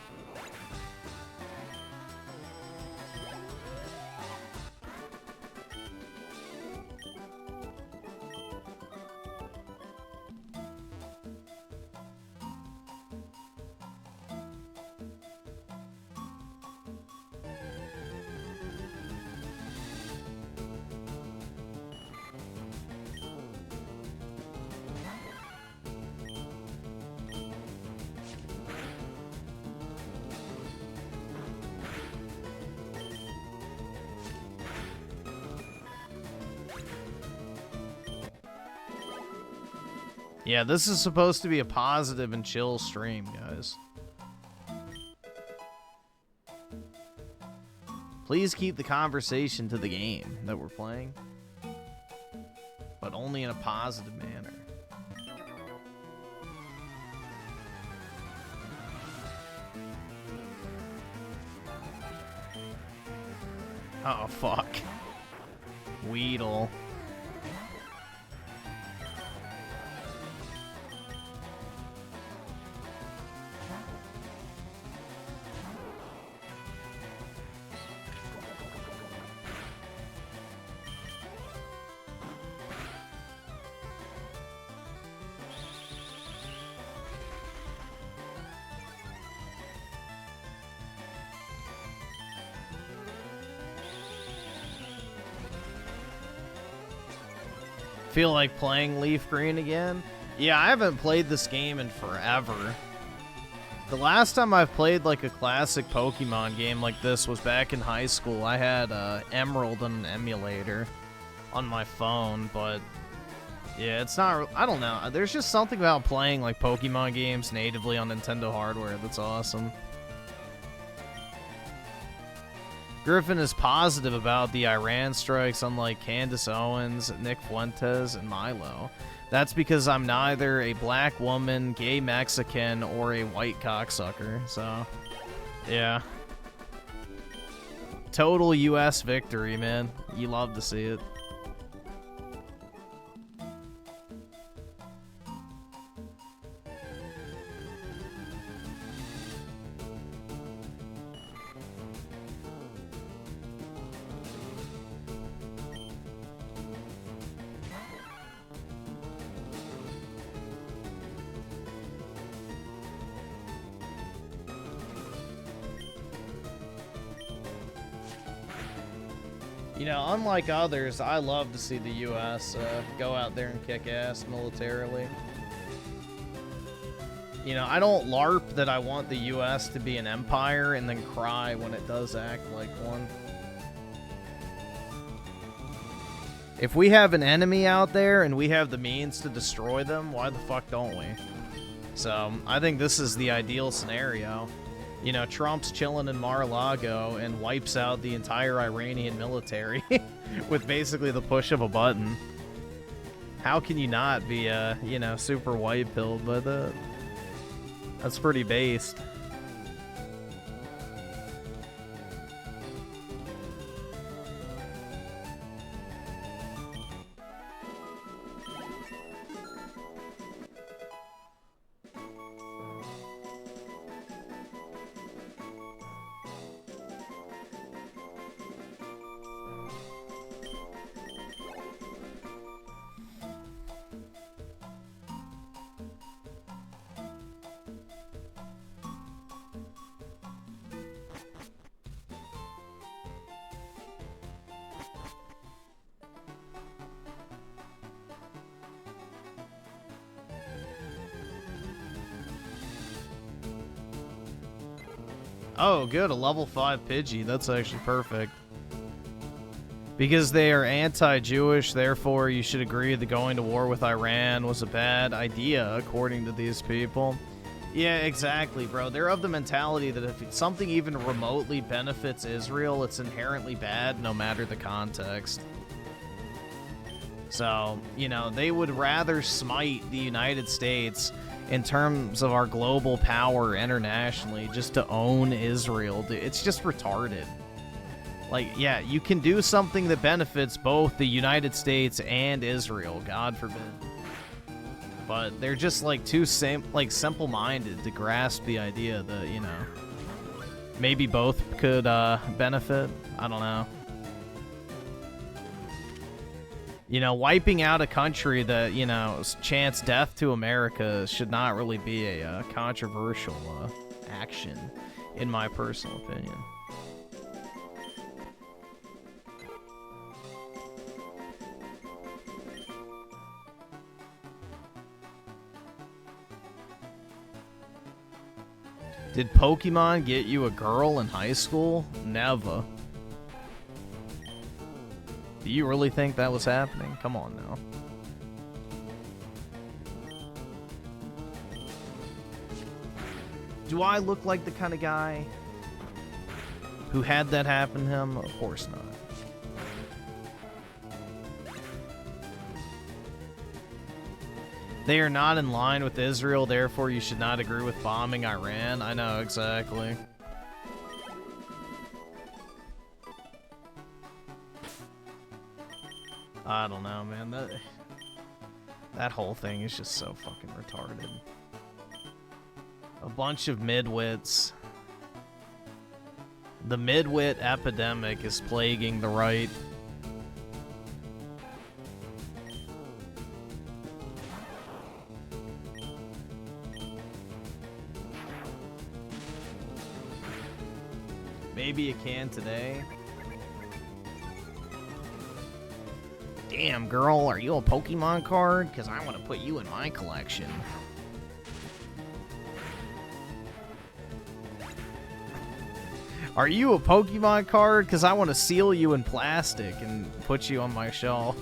Yeah, this is supposed to be a positive and chill stream, guys. Please keep the conversation to the game that we're playing, but only in a positive manner. Oh, fuck. Weedle. Feel like playing LeafGreen again? Yeah, I haven't played this game in forever. The last time I've played like a classic Pokemon game like this was back in high school. I had Emerald on an emulator on my phone, but yeah, it's not, I don't know. There's just something about playing like Pokemon games natively on Nintendo hardware that's awesome. Griffin is positive about the Iran strikes, unlike Candace Owens, Nick Fuentes, and Milo. That's because I'm neither a black woman, gay Mexican, or a white cocksucker, so, yeah. Total U.S. victory, man. You love to see it. You know, unlike others, I love to see the U.S. Go out there and kick ass militarily. You know, I don't LARP that I want the U.S. to be an empire and then cry when it does act like one. If we have an enemy out there and we have the means to destroy them, why the fuck don't we? So, I think this is the ideal scenario. You know, Trump's chilling in Mar-a-Lago and wipes out the entire Iranian military with basically the push of a button. How can you not be, you know, super white-pilled by that? That's pretty based. Oh, good, a level 5 Pidgey. That's actually perfect. Because they are anti-Jewish, therefore you should agree that going to war with Iran was a bad idea, according to these people. Yeah, exactly, bro. They're of the mentality that if something even remotely benefits Israel, it's inherently bad, no matter the context. So, you know, they would rather smite the United States in terms of our global power internationally just to own Israel. It's just retarded. Like, yeah, you can do something that benefits both the United States and Israel, God forbid. But they're just, like, too simple-minded to grasp the idea that, you know, maybe both could benefit. I don't know. You know, wiping out a country that, you know, chants death to America should not really be a controversial action, in my personal opinion. Did Pokemon get you a girl in high school? Never. Do you really think that was happening? Come on now. Do I look like the kind of guy who had that happen to him? Of course not. They are not in line with Israel, therefore you should not agree with bombing Iran. I know, exactly. I don't know, man. That whole thing is just so fucking retarded. A bunch of midwits. The midwit epidemic is plaguing the right. Maybe you can today. Damn, girl, are you a Pokemon card? Because I want to put you in my collection. Are you a Pokemon card? Because I want to seal you in plastic and put you on my shelf.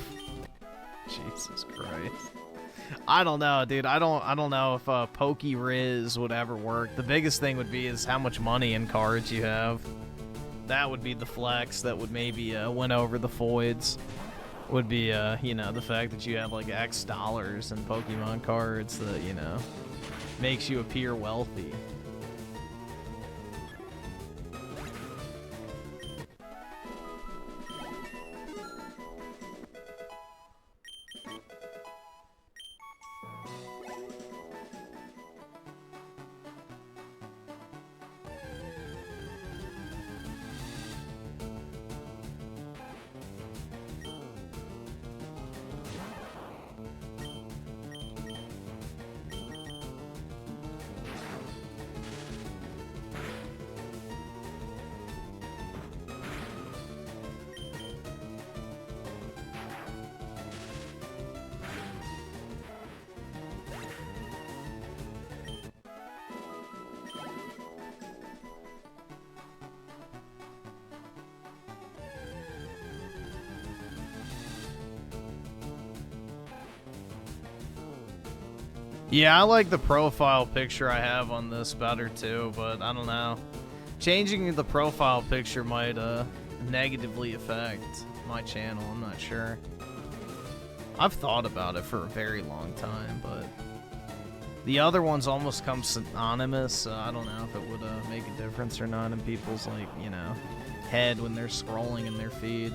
Jesus Christ. I don't know, dude. I don't know if Poke Riz would ever work. The biggest thing would be is how much money and cards you have. that would be the flex that would maybe win over the foids. Would be, you know, the fact that you have like X dollars in Pokemon cards that, you know, makes you appear wealthy. Yeah, I like the profile picture I have on this better too, but I don't know. Changing the profile picture might negatively affect my channel, I'm not sure. I've thought about it for a very long time, but the other ones almost come synonymous, so I don't know if it would make a difference or not in people's, like, you know, head when they're scrolling in their feed.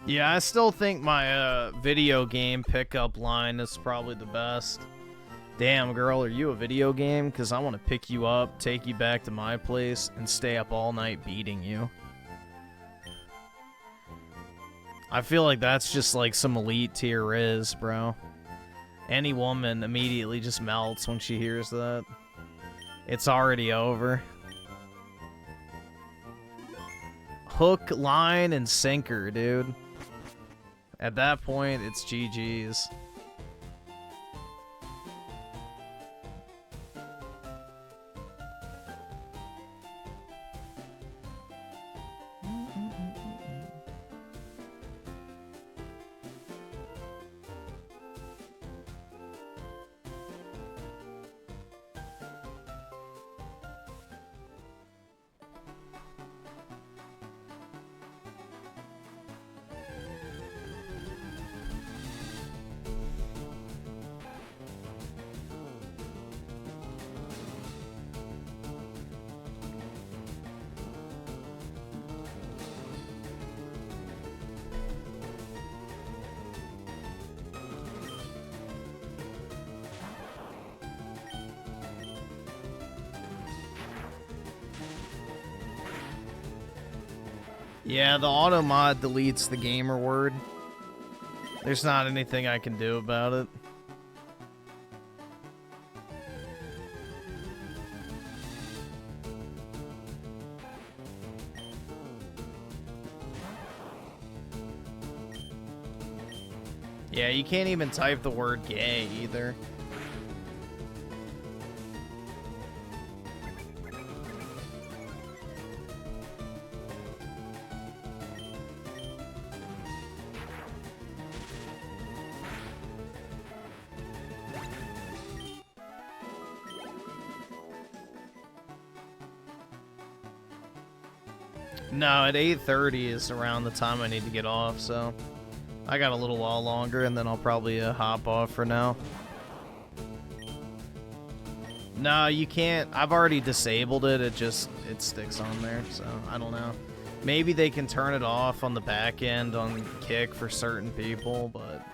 Yeah, I still think my video game pickup line is probably the best. Damn, girl, are you a video game? Because I want to pick you up, take you back to my place, and stay up all night beating you. I feel like that's just like some elite tier Riz, bro. Any woman immediately just melts when she hears that. It's already over. Hook, line, and sinker, dude. At that point, it's GG's. Yeah, the auto mod deletes the gamer word. There's not anything I can do about it. Yeah, you can't even type the word gay either. No, at 8:30 is around the time I need to get off, so I got a little while longer, and then I'll probably hop off for now. No, you can't. I've already disabled it. It sticks on there, so I don't know. Maybe they can turn it off on the back end on Kick for certain people, but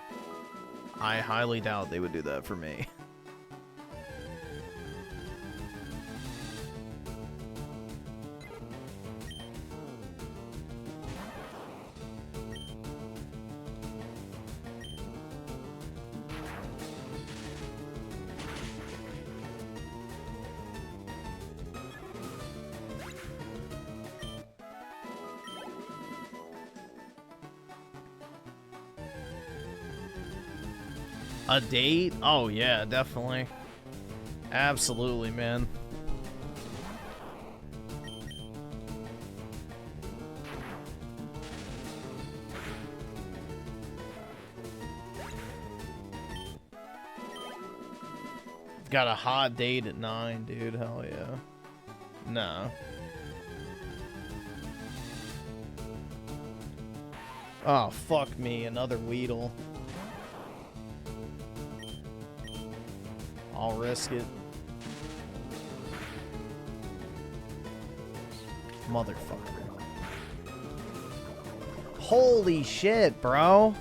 I highly doubt they would do that for me. A date? Oh, yeah, definitely. Absolutely, man. Got a hot date at 9, dude. Hell yeah. No. Oh, fuck me. Another Weedle. I'll risk it. Motherfucker. Holy shit, bro.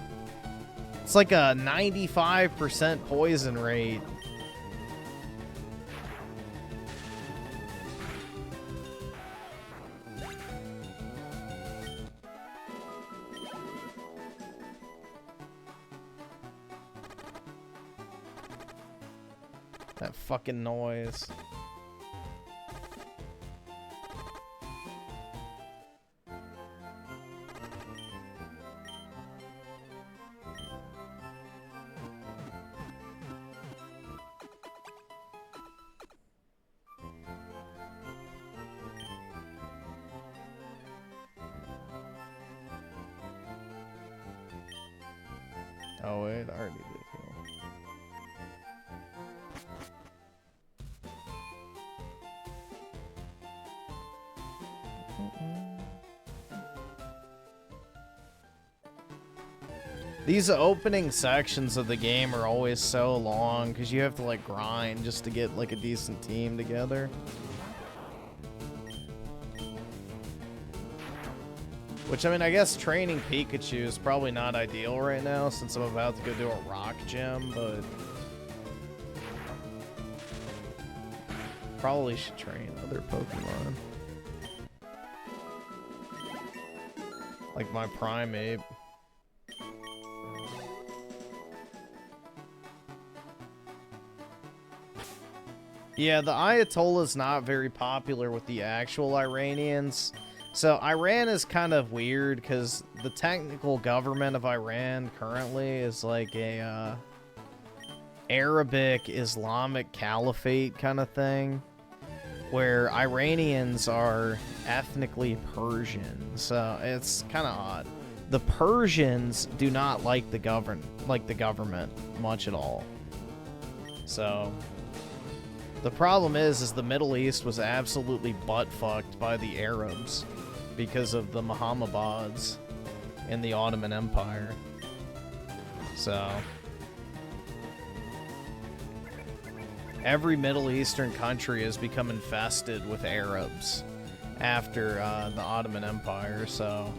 It's like a 95% poison rate. That fucking noise. Oh wait, I already did heal. These opening sections of the game are always so long because you have to like grind just to get like a decent team together. Which, I mean, I guess training Pikachu is probably not ideal right now since I'm about to go do a rock gym, but probably should train other Pokemon. Like my Primeape. Yeah, the Ayatollah's not very popular with the actual Iranians. So Iran is kind of weird because the technical government of Iran currently is like a Arabic Islamic caliphate kind of thing, where Iranians are ethnically Persian. So it's kind of odd. The Persians do not like the government much at all. So the problem is the Middle East was absolutely butt-fucked by the Arabs because of the Mohammedans in the Ottoman Empire. So every Middle Eastern country has become infested with Arabs after the Ottoman Empire, so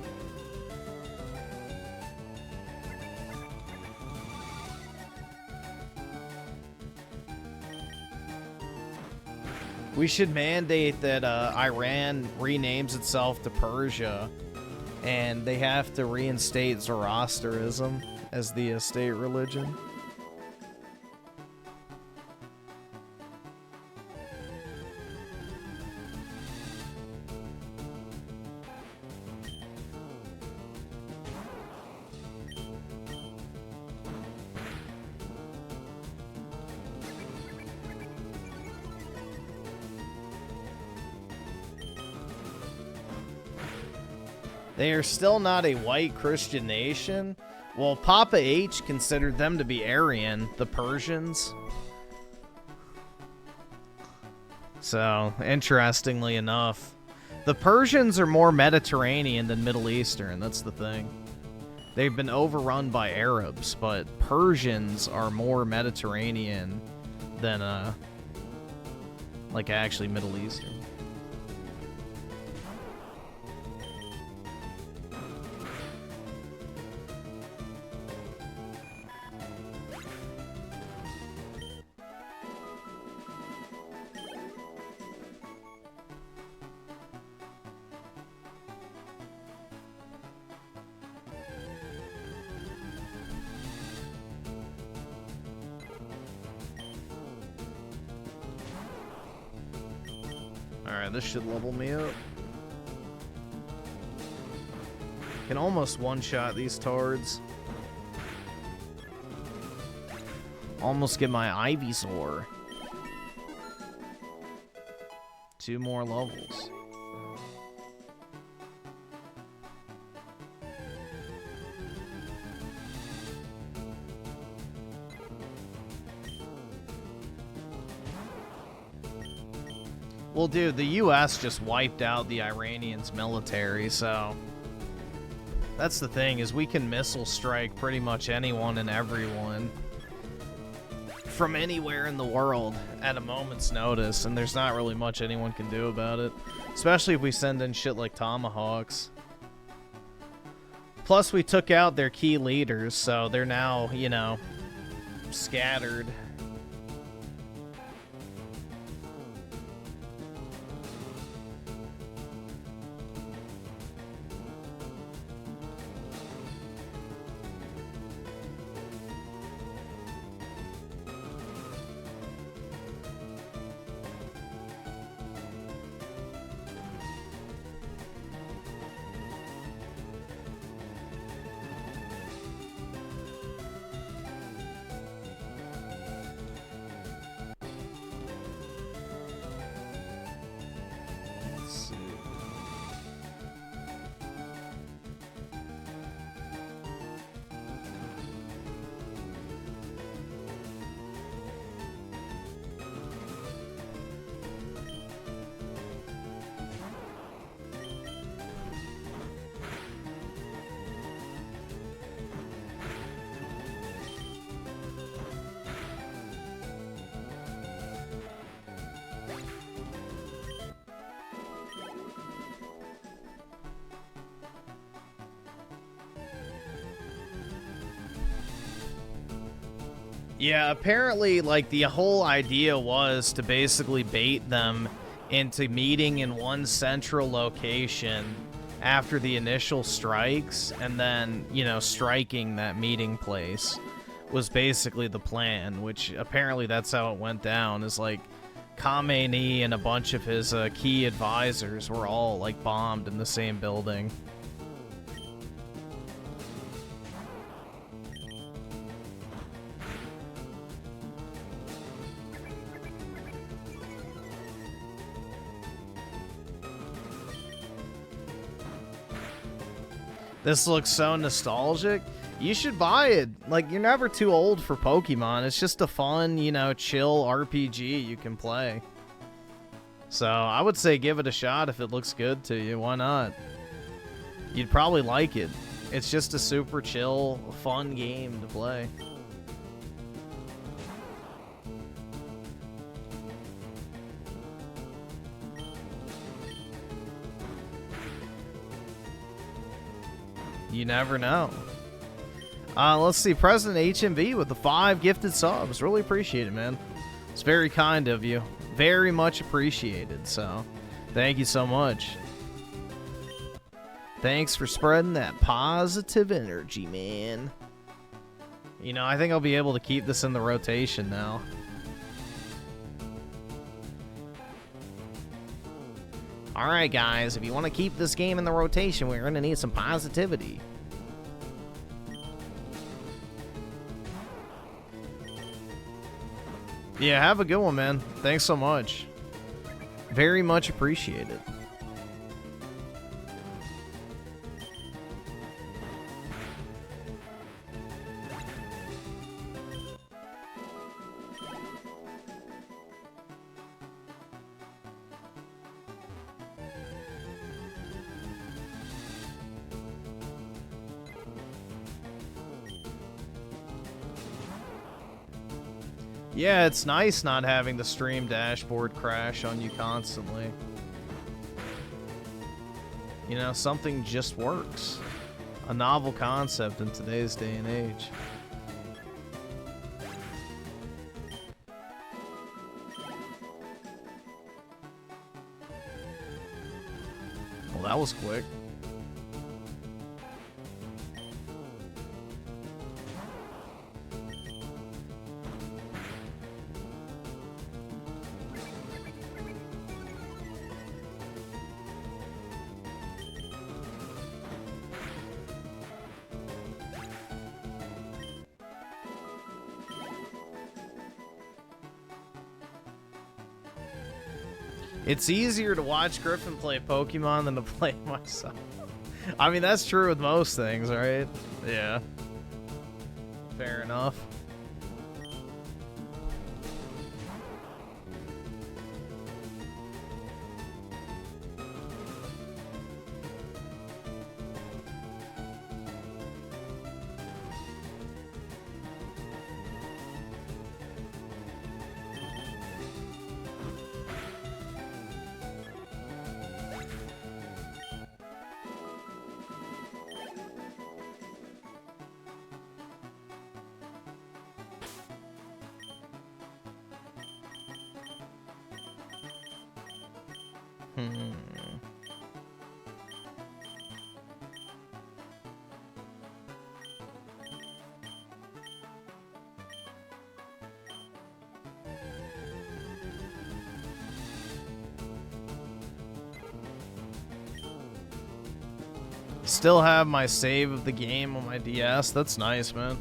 we should mandate that Iran renames itself to Persia, and they have to reinstate Zoroastrianism as the state religion. They are still not a white Christian nation. Well, Papa H considered them to be Aryan, the Persians. So, interestingly enough, the Persians are more Mediterranean than Middle Eastern, that's the thing. They've been overrun by Arabs, but Persians are more Mediterranean than, like, actually Middle Eastern. Alright, this should level me up. Can almost one-shot these tards. Almost get my Ivysaur. 2 more levels. Well, dude, the U.S. just wiped out the Iranians' military, so... That's the thing, is we can missile strike pretty much anyone and everyone from anywhere in the world at a moment's notice, and there's not really much anyone can do about it. Especially if we send in shit like tomahawks. Plus, we took out their key leaders, so they're now, you know, scattered. Yeah, apparently, like, the whole idea was to basically bait them into meeting in one central location after the initial strikes, and then, you know, striking that meeting place was basically the plan, which apparently that's how it went down, is like Khamenei and a bunch of his key advisors were all, like, bombed in the same building. This looks so nostalgic. You should buy it. Like, you're never too old for Pokemon. It's just a fun, you know, chill RPG you can play. So, I would say give it a shot if it looks good to you. Why not? You'd probably like it. It's just a super chill, fun game to play. You never know. Let's see. President HMV with the 5 gifted subs. Really appreciate it, man. It's very kind of you. Very much appreciated. So, thank you so much. Thanks for spreading that positive energy, man. You know, I think I'll be able to keep this in the rotation now. Alright, guys. If you want to keep this game in the rotation, we're going to need some positivity. Yeah, have a good one, man. Thanks so much. Very much appreciated. Yeah, it's nice not having the stream dashboard crash on you constantly. You know, something just works. A novel concept in today's day and age. Well, that was quick. It's easier to watch Griffin play Pokemon than to play myself. I mean, that's true with most things, right? Yeah. Fair enough. Still have my save of the game on my DS. That's nice, man.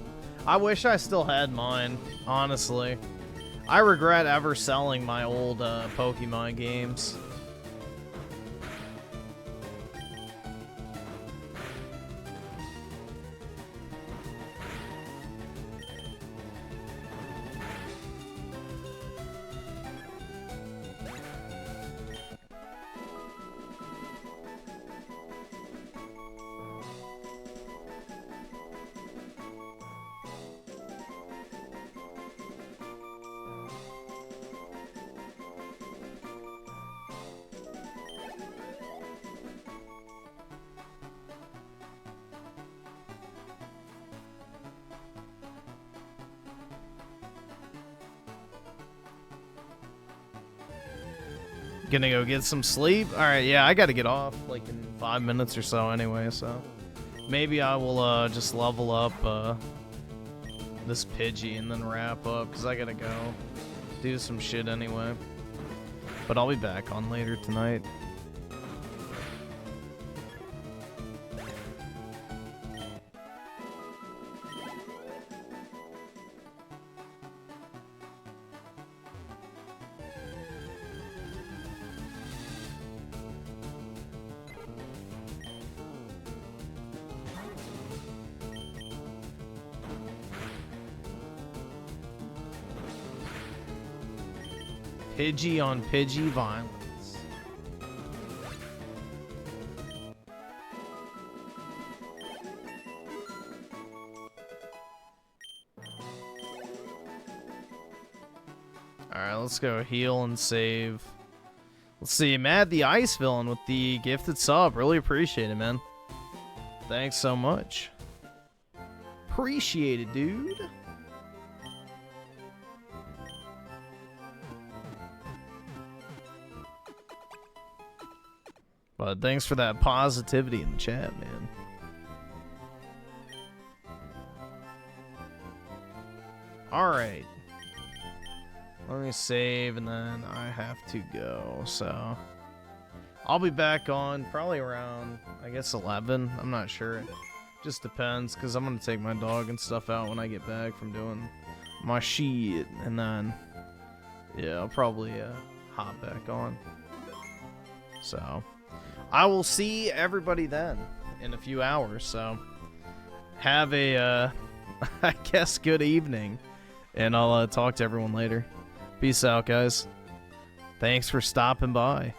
I wish I still had mine, honestly. I regret ever selling my old Pokemon games. Gonna go get some sleep. All right, yeah, I gotta get off like in 5 minutes or so anyway, so maybe I will just level up this Pidgey and then wrap up because I gotta go do some shit anyway. But I'll be back on later tonight. Pidgey on Pidgey violence. Alright, let's go heal and save. Let's see, Mad the Ice Villain with the gifted sub. Really appreciate it, man. Thanks so much. Appreciate it, dude. But thanks for that positivity in the chat, man. Alright. Let me save and then I have to go, so I'll be back on probably around, I guess, 11. I'm not sure. Just depends, because I'm going to take my dog and stuff out when I get back from doing my shit. And then, yeah, I'll probably hop back on. So I will see everybody then in a few hours. So have a, I guess, good evening. And I'll talk to everyone later. Peace out, guys. Thanks for stopping by.